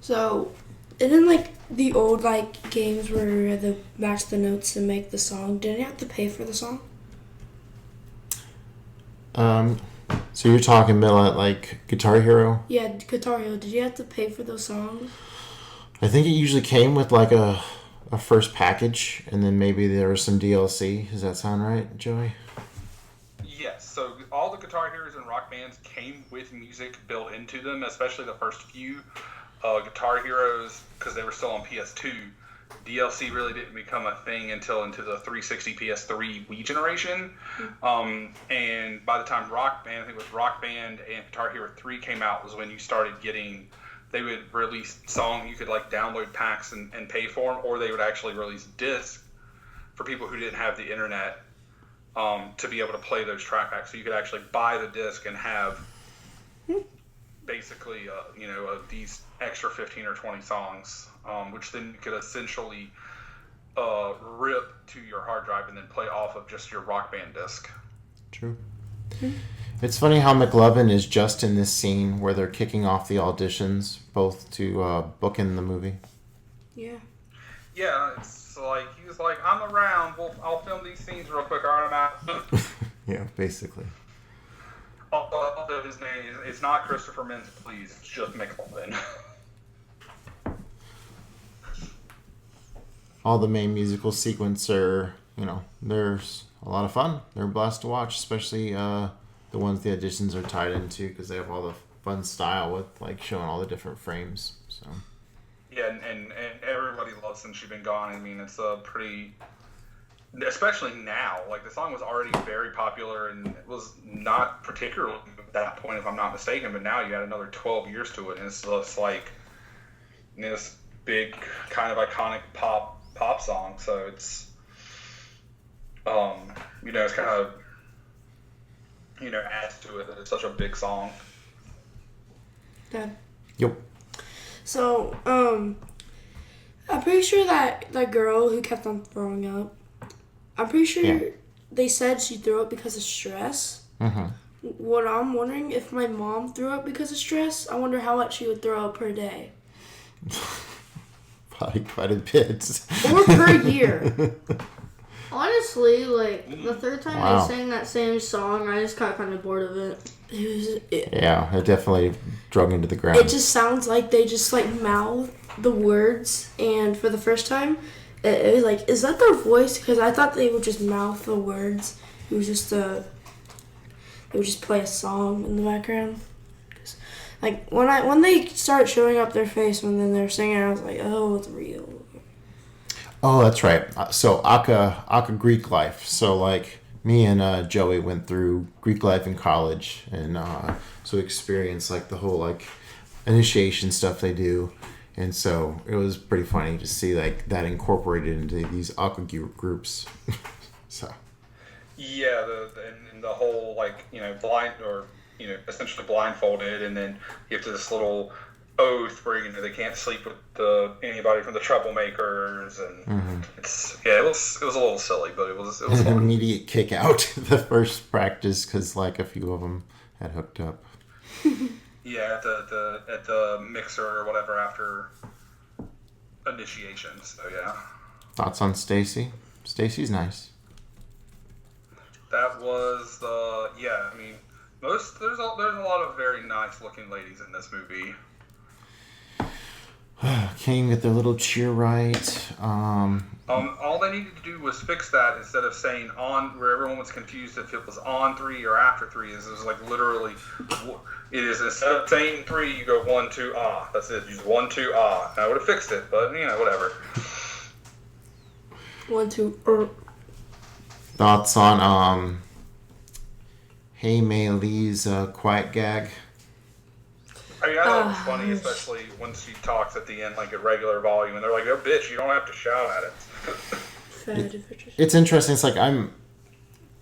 So, and then like the old like games where you had to match the notes and make the song, didn't you have to pay for the song? So you're talking about like Guitar Hero? Yeah, Guitar Hero. Did you have to pay for those songs? I think it usually came with like a first package, and then maybe there was some DLC. Does that sound right, Joey? Yes, so all the Guitar Heroes and Rock Bands came with music built into them, especially the first few. Guitar Heroes, because they were still on PS2, DLC really didn't become a thing until into the 360 PS3 Wii generation. And by the time Rock Band, I think it was Rock Band and Guitar Hero 3 came out, was when you started getting, they would release songs, you could like download packs and pay for them, or they would actually release discs for people who didn't have the internet to be able to play those track packs. So you could actually buy the disc and have basically, these extra 15 or 20 songs, which then you could essentially rip to your hard drive and then play off of just your Rock Band disc. True. It's funny how McLovin is just in this scene where they're kicking off the auditions, both to book in the movie. Yeah. Yeah, it's like, he was like, I'm around, I'll film these scenes real quick, alright, I'm out. Yeah, basically. Although his name is not Christopher Mintz, please, it's just McLovin. All the main musical sequence are, there's a lot of fun. They're a blast to watch, especially the ones the auditions are tied into, because they have all the fun style with like showing all the different frames. So. Yeah, and everybody loves Since You've Been Gone. I mean, it's a pretty, especially now. Like, the song was already very popular and it was not particularly at that point, if I'm not mistaken. But now you add another 12 years to it, and it's just like this big kind of iconic pop song. So it's it's kind of adds to it. It's such a big song. Yeah. Yep. So, I'm pretty sure that girl who kept on throwing up, I'm pretty sure Yeah. they said she threw up because of stress. Mm-hmm. What I'm wondering, if my mom threw up because of stress, I wonder how much she would throw up per day. Probably quite a bit. Or per year. Honestly, like, the third time Wow. they sang that same song, I just got kind of bored of it. Yeah, it definitely drug into the ground. It just sounds like they just, like, mouth the words, and for the first time, it was like, is that their voice? Because I thought they would just mouth the words. It was just they would just play a song in the background. 'Cause, like, when they start showing up their face and then they're singing, I was like, oh, it's real. Oh, that's right. So Aka Greek life. So like me and Joey went through Greek life in college, and so experienced like the whole like initiation stuff they do, and so it was pretty funny to see like that incorporated into these Aka groups. So Yeah, and the whole like blind or essentially blindfolded, and then you have to this little oath where they can't sleep with anybody from the troublemakers, and it was a little silly, but it was an fun. immediate kick out the first practice because like a few of them had hooked up. Yeah, at the mixer or whatever after initiation. So yeah, Thoughts on Stacy? Stacy's nice. that was I mean, there's a lot of very nice looking ladies in this movie. Can't even get their little cheer right. All they needed to do was fix that instead of saying on, where everyone was confused if it was on 3 or after 3. It was like literally, it is instead of saying 3, you go 1, 2, ah. That's it. Use 1, 2, ah. I would have fixed it, but whatever. 1, 2, Thoughts on Hey Mei Lee's quiet gag? I mean, I thought it was funny, especially when she talks at the end like at regular volume, and they're like, "Oh, bitch, you don't have to shout at it." It's interesting. It's like I'm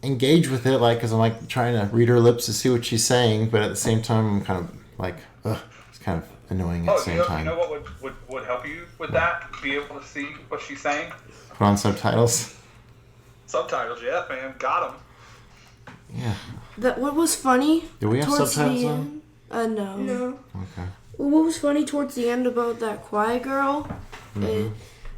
engaged with it, like, because I'm like trying to read her lips to see what she's saying, but at the same time, I'm kind of like, ugh, it's kind of annoying at the same time. You know what would help you with that? Be able to see what she's saying. Put on subtitles. Subtitles, yeah, man, got them. Yeah. What was funny? Do we have towards subtitles the on? end, no. No. Okay. What was funny towards the end about that quiet girl?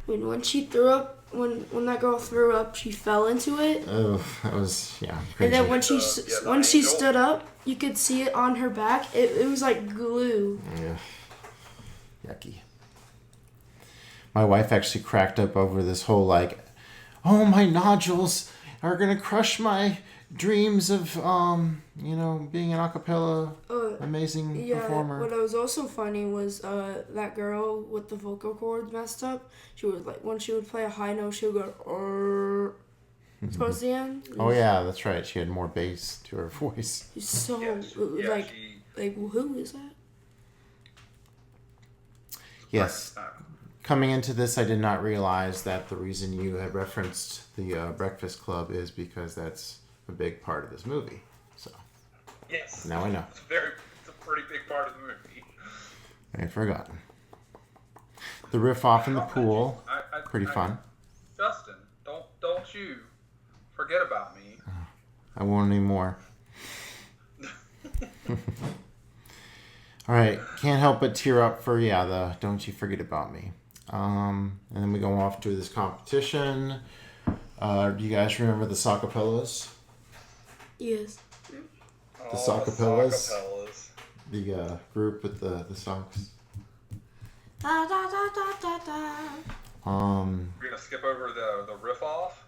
When she threw up, when that girl threw up, she fell into it. Oh, that was crazy. And then when she angel. stood up, you could see it on her back. It was like glue. Yeah. Yucky. My wife actually cracked up over this whole like, oh, my nodules are gonna crush my dreams of being an a cappella amazing performer. What was also funny was that girl with the vocal cords messed up. She was like, when she would play a high note, she would go towards the end. Oh yeah, that's right. She had more bass to her voice. So who is that? Yes. Coming into this, I did not realize that the reason you had referenced the Breakfast Club is because that's a big part of this movie. So Yes. now I know. It's a pretty big part of the movie. I had forgotten. The riff off in the pool, pretty fun. Justin, don't you forget about me. I won't anymore. All right, can't help but tear up for the "Don't You Forget About Me." And then we go off to this competition. Do you guys remember the Sacapellas? Yes. The Sacapellas? The group with the socks. Da, da, da, da, da, da. We're gonna skip over the riff off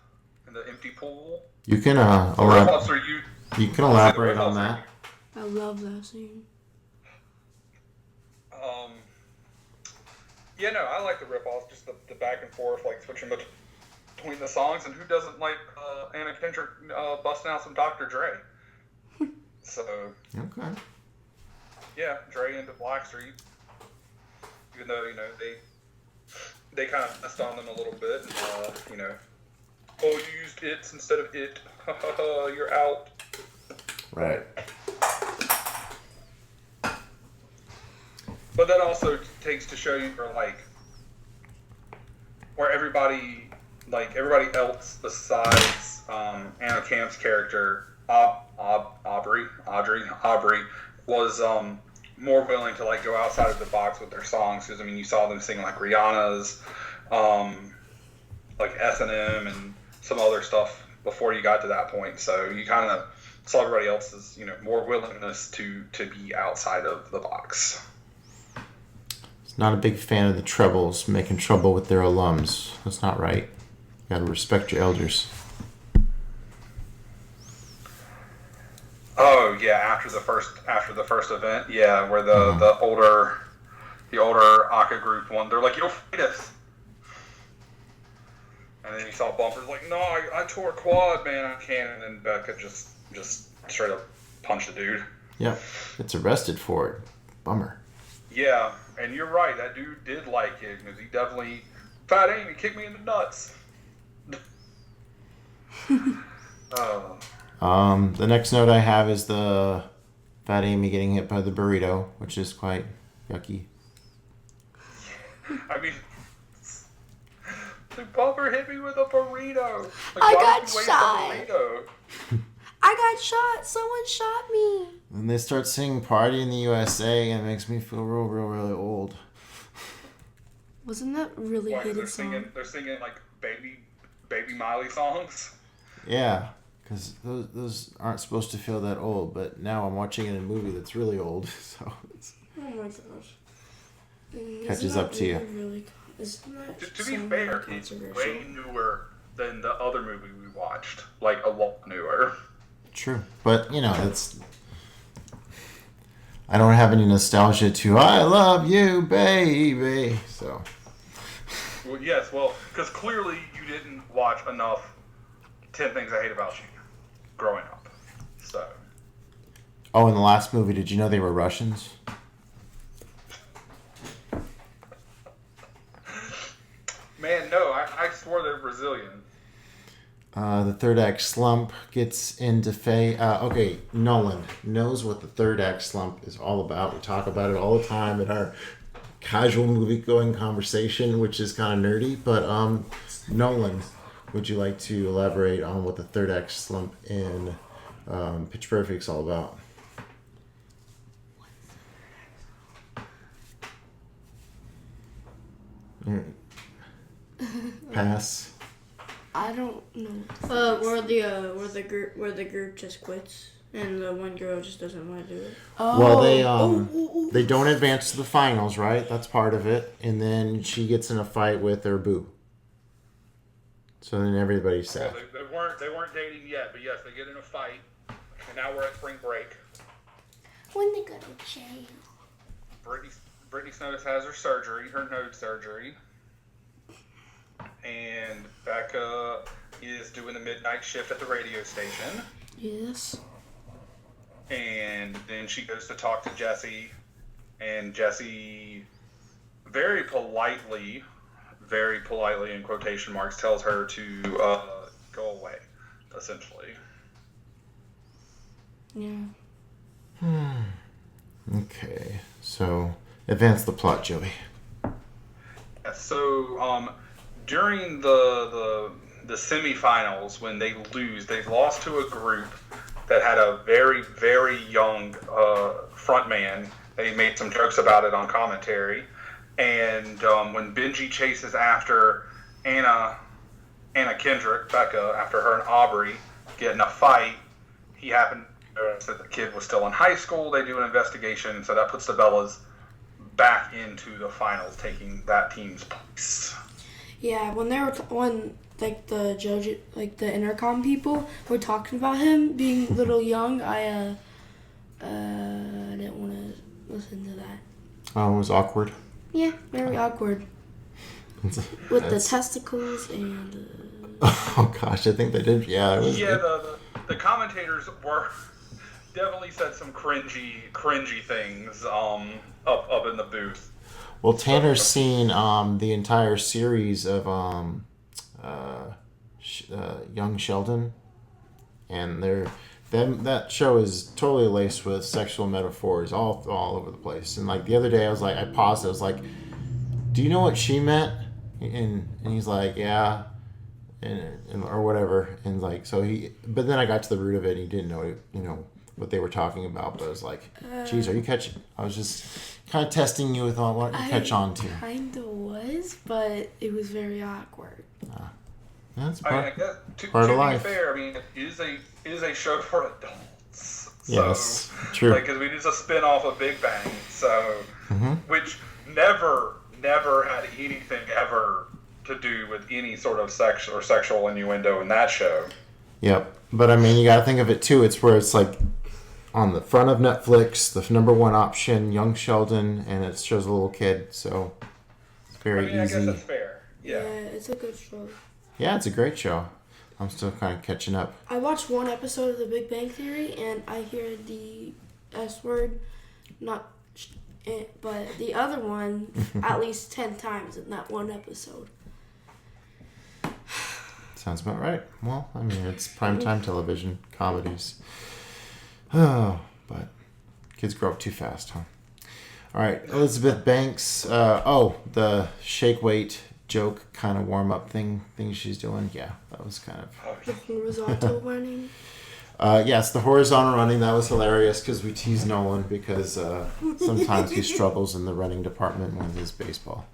and the empty pool. You can you can elaborate on that. I love that scene. Yeah, no, I like the riff off, just the back and forth, like switching between the songs, and who doesn't like Anna Kendrick busting out some Dr. Dre? So Okay. yeah, Dre into Blackstreet, even though they kind of messed on them a little bit, and you used its instead of it. You're out. Right. But that also takes to show you where everybody else besides Anna Camp's character, Aubrey, was more willing to go outside of the box with their songs. Because you saw them sing Rihanna's, S&M and some other stuff before you got to that point. So you kind of saw everybody else's more willingness to be outside of the box. Not a big fan of the Trebles making trouble with their alums. That's not right. You gotta respect your elders. Oh yeah, after the first event, yeah, where the older Aka group won, they're like, "You'll fight us," and then you saw Bumper's like, "No, I tore a quad, man, I can't," and then Becca just straight up punched the dude. Yeah, it's arrested for it. Bummer. Yeah, and you're right. That dude did like it because he definitely Fat Amy kicked me in the nuts. The next note I have is the Fat Amy getting hit by the burrito, which is quite yucky. I mean, the Bumper hit me with a burrito. I why got would you waste shot. a burrito? I got shot. Someone shot me. And they start singing "Party in the USA," and it makes me feel really old. Wasn't that really Why, 'cause hated song? they're singing baby Miley songs. Yeah, because those aren't supposed to feel that old, but now I'm watching it in a movie that's really old, so it's Oh my gosh. catches up to you. Really, isn't that To be song fair, really it's controversial? way newer than the other movie we watched. A lot newer. True, but it's. I don't have any nostalgia to "I love you, baby." So. Well, yes, because clearly you didn't watch enough 10 Things I Hate About You growing up. So. Oh, in the last movie, did you know they were Russians? Man, no, I swore they're Brazilian. The third act slump gets into Faye. Okay, Nolan knows what the third act slump is all about. We talk about it all the time in our casual movie-going conversation, which is kind of nerdy. But Nolan, would you like to elaborate on what the third act slump in Pitch Perfect is all about? Pass. I don't know. Where the group just quits and the one girl just doesn't want to do it. Well, they don't advance to the finals, right? That's part of it. And then she gets in a fight with her boo. So then everybody's sad. Well, they weren't dating yet, but yes, they get in a fight, and now we're at spring break. When they go to jail. Brittany Snow has her nose surgery, and Becca is doing the midnight shift at the radio station. Yes. And then she goes to talk to Jesse, and Jesse very politely in quotation marks tells her to go away, essentially. Yeah. Okay, so advance the plot, Joey. So during the semifinals, when they lost to a group that had a very, very young frontman. They made some jokes about it on commentary. And when Benji chases after Anna Kendrick, Becca, after her and Aubrey get in a fight, he happened to notice that the kid was still in high school. They do an investigation, so that puts the Bellas back into the finals, taking that team's place. Yeah, when the judge, the intercom people were talking about him being a little young, I didn't want to listen to that. Oh, it was awkward. Yeah, very awkward. With the testicles and... Oh, gosh, I think they did. Yeah, it was... Yeah, the commentators were definitely said some cringy things up in the booth. Well, Tanner's seen the entire series of Young Sheldon, and that show is totally laced with sexual metaphors all over the place. And like the other day, I was like, I paused. I was like, "Do you know what she meant?" And he's like, "Yeah," and or whatever. And like so he. But then I got to the root of it. And he didn't know what they were talking about. But I was like, "Geez, are you catching?" I was just kind of testing you with what you catch on to. Kinda was, but it was very awkward. That's I mean, part, I guess, to part of be life. fair, I mean, it is a show for adults. Yes, So, true. Like, because it's a spin-off of Big Bang, so Mm-hmm. which never had anything ever to do with any sort of sex or sexual innuendo in that show. Yep. But I mean, you got to think of it too. It's where it's like on the front of Netflix, the number one option, Young Sheldon, and it shows a little kid. So it's very I easy. guess that's fair. Yeah. It's a good show. Yeah, it's a great show. I'm still kind of catching up. I watched one episode of The Big Bang Theory, and I hear the S word, not, but the other one at least 10 times in that one episode. Sounds about right. Well, I mean, it's primetime television, comedies. Oh, but kids grow up too fast, huh? All right, Elizabeth Banks. The shake weight joke kind of warm up thing she's doing. Yeah, that was kind of. The horizontal running. Yes, the horizontal running, that was hilarious because we tease Nolan because sometimes he struggles in the running department with his baseball.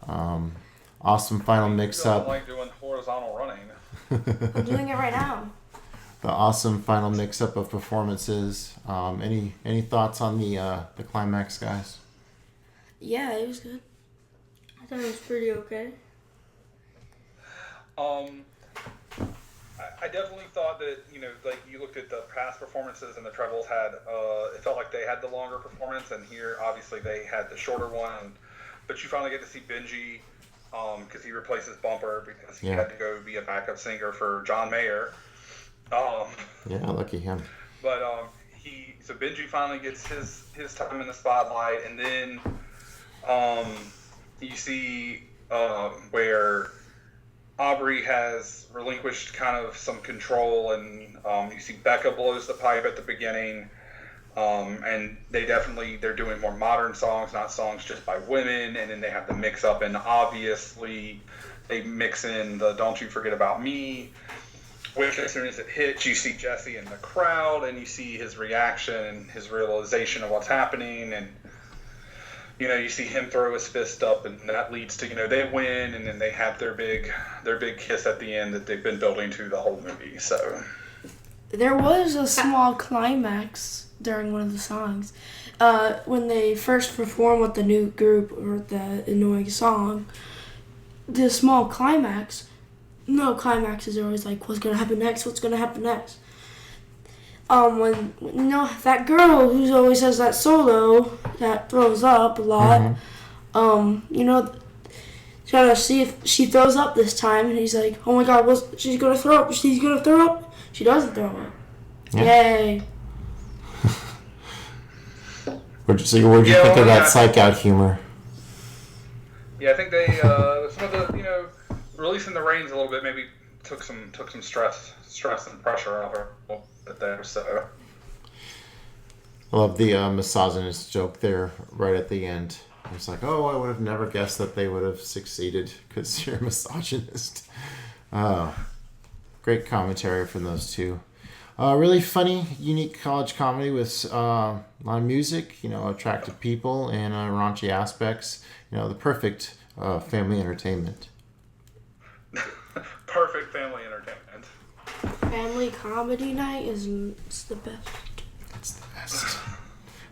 Awesome final I mix-up. like doing horizontal running. I'm doing it right now. The awesome final mix-up of performances. Any thoughts on the climax, guys? Yeah, it was good. I thought it was pretty okay. I definitely thought that, like you looked at the past performances and the trebles had, it felt like they had the longer performance, and here obviously they had the shorter one. But you finally get to see Benji, because he replaces Bumper because he had to go be a backup singer for John Mayer. Yeah, lucky him. But so Benji finally gets his time in the spotlight, and then you see where Aubrey has relinquished kind of some control, and you see Becca blows the pipe at the beginning, and they're doing more modern songs, not songs just by women, and then they have the mix up, and obviously they mix in the Don't You Forget About Me, which as soon as it hits, you see Jesse in the crowd, and you see his reaction and his realization of what's happening, and you see him throw his fist up, and that leads to, they win, and then they have their big kiss at the end that they've been building to the whole movie. So There was a small climax during one of the songs. When they first perform with the new group or the annoying song, the small climax, no climaxes are always like, what's going to happen next? What's going to happen next? When that girl who always has that solo that throws up a lot, trying to see if she throws up this time, and he's like, oh my god, she's gonna throw up, she's gonna throw up. She doesn't throw up. Yeah. Yay. What'd you think of that psych out humor? yeah, I think they some of the releasing the reins a little bit maybe took some stress and pressure off her a little bit there. So I love the misogynist joke there right at the end. It's like, oh, I would have never guessed that they would have succeeded because you're a misogynist. Great commentary from those two. Really funny, unique college comedy with a lot of music, attractive people and raunchy aspects. The perfect family entertainment. perfect family entertainment. Family comedy night is the best. It's the best.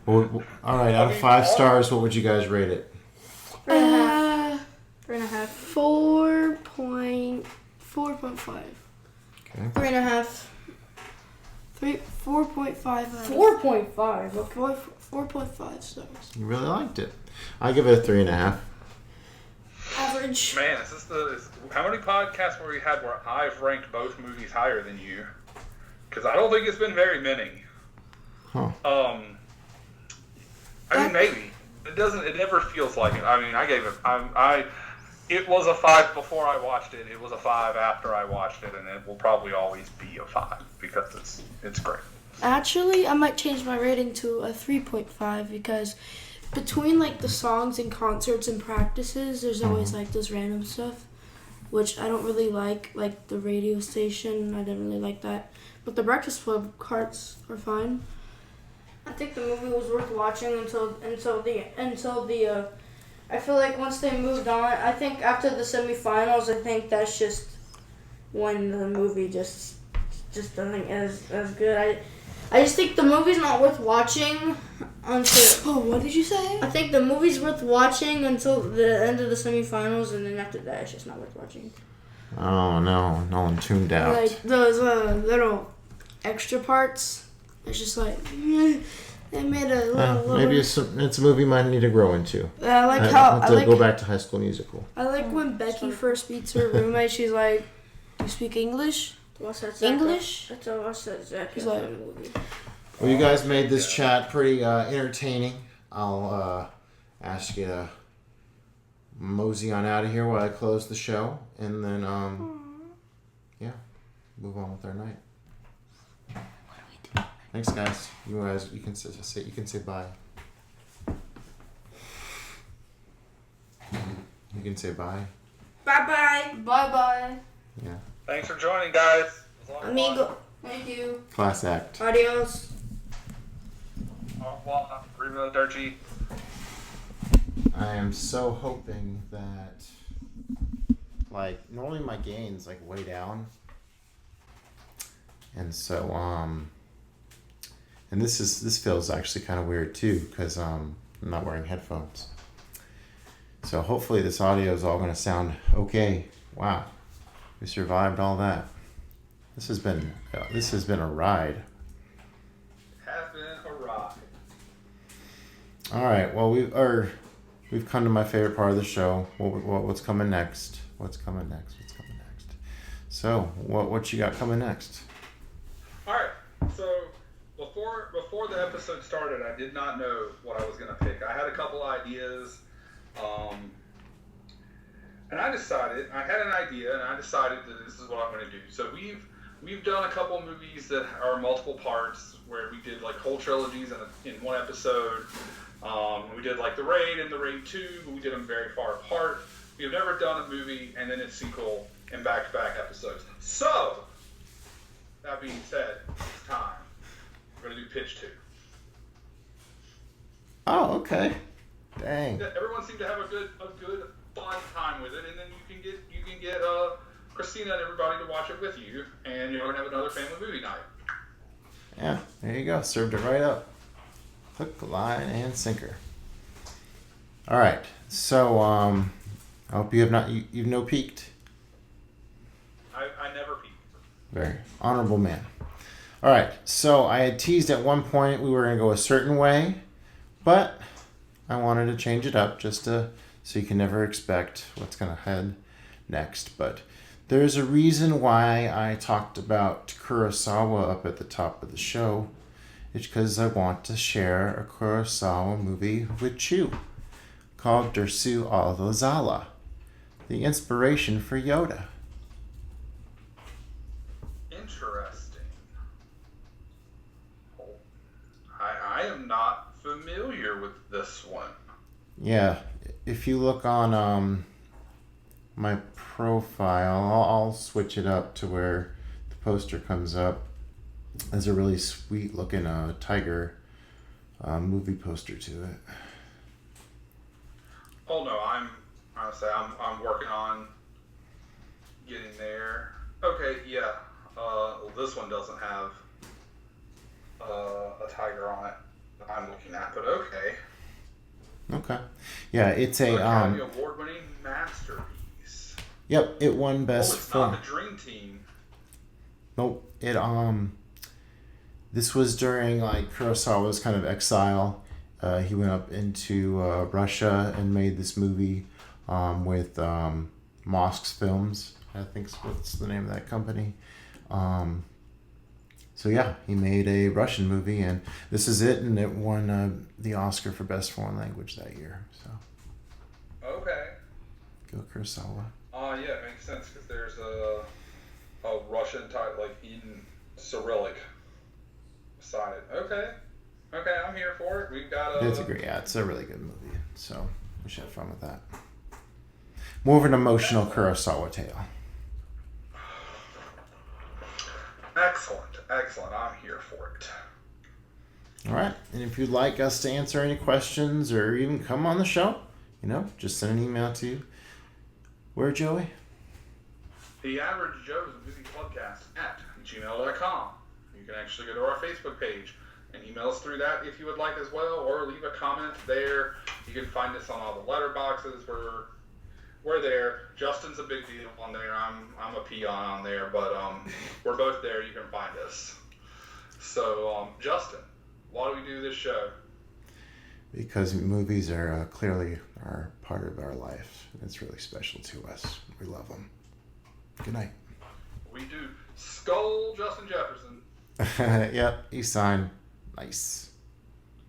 Well, all right, out of 5 stars, what would you guys rate it? 3.5. 4.5. 3.5. 4.5. 4.5. Okay. 4.5 stars. You really liked it. I give it a 3.5. Average. Man, how many podcasts where we had where I've ranked both movies higher than you? Because I don't think it's been very many. Huh. I mean, maybe it doesn't. It never feels like it. I mean, I gave it. It was a 5 before I watched it. It was a 5 after I watched it, and it will probably always be a 5 because it's great. Actually, I might change my rating to a 3.5 because between like the songs and concerts and practices, there's always like this random stuff, which I don't really like the radio station. I didn't really like that, but the Breakfast Club parts are fine. I think the movie was worth watching until the. I feel like once they moved on, I think after the semifinals, I think that's just when the movie just doesn't as good. I just think the movie's not worth watching until. Oh, what did you say? I think the movie's worth watching until the end of the semifinals, and then after that, it's just not worth watching. Oh no, no one tuned out. Like those little extra parts. It's just like they made a little. Maybe it's a movie you might need to grow into. I like I how have to go back to High School Musical. I like when Becky first meets her roommate. She's like, "You speak English?" What's that? English? That's what's that? Zac He's like, Efron movie. Well, you guys made this chat pretty entertaining. I'll ask you to mosey on out of here while I close the show, and then move on with our night. Thanks, guys. You can say bye. You can say bye. Bye bye. Yeah. Thanks for joining, guys. It was a lot of fun. Amigo. Thank you. Class act. Adios. Well, arrivederci. I am so hoping that, like, normally my gain's like way down, and so and this feels actually kind of weird too because I'm not wearing headphones. So hopefully this audio is all going to sound okay. Wow, we survived all that. This has been a ride. Has been a ride. All right. Well, we've come to my favorite part of the show. What's coming next? What's coming next? So, what you got coming next? All right. So before the episode started, I did not know what I was going to pick. I had a couple ideas, and I had an idea, and I decided that this is what I'm going to do. So we've done a couple movies that are multiple parts, where we did like whole trilogies in one episode. We did like The Raid and The Raid 2, but we did them very far apart. We have never done a movie and then its sequel in back-to-back episodes. So, that being said, it's time. We're going to do Pitch 2. Oh, okay. Dang. Everyone seemed to have a good, fun time with it, and then you can get Christina and everybody to watch it with you, and you're going to have another family movie night. Yeah, there you go. Served it right up. Hook, line, and sinker. All right. So, I hope you've no peaked. I never peek. Very honorable man. All right. So I had teased at one point we were going to go a certain way, but I wanted to change it up so you can never expect what's going to head next. But there's a reason why I talked about Kurosawa up at the top of the show. It's because I want to share a Kurosawa movie with you called Dersu Alozala, the inspiration for Yoda. Interesting. I am not familiar with this one. Yeah, if you look on my profile, I'll switch it up to where the poster comes up. There's a really sweet looking tiger movie poster to it. Oh no, I'm working on getting there. Okay, yeah. This one doesn't have a tiger on it that I'm looking at, but okay. Okay. Yeah, it's a Academy Award-winning masterpiece. Yep, it won best it's film. not the Dream Team. Nope. It this was during like Kurosawa's kind of exile. He went up into Russia and made this movie with Mosques Films. I think what's the name of that company. So yeah, he made a Russian movie, and this is it, and it won the Oscar for Best Foreign Language that year. So. Okay. Go Kurosawa. Yeah, it makes sense because there's a Russian type, like in Cyrillic side. Okay, I'm here for it. We've got It's a great, it's a really good movie. So we should have fun with that. More of an emotional Kurosawa tale. Excellent. I'm here for it. All right, and if you'd like us to answer any questions or even come on the show, just send an email to where, Joey? The Average Joe's Movie Podcast at gmail.com. You can actually go to our Facebook page and email us through that if you would like as well, or leave a comment there. You can find us on all the letterboxes. We're there. Justin's a big deal on there. I'm a peon on there, but we're both there. You can find us. So, Justin, why do we do this show? Because movies are clearly are part of our life. It's really special to us. We love them. Good night. We do. Skull Justin Jefferson. Yep, he signed. Nice.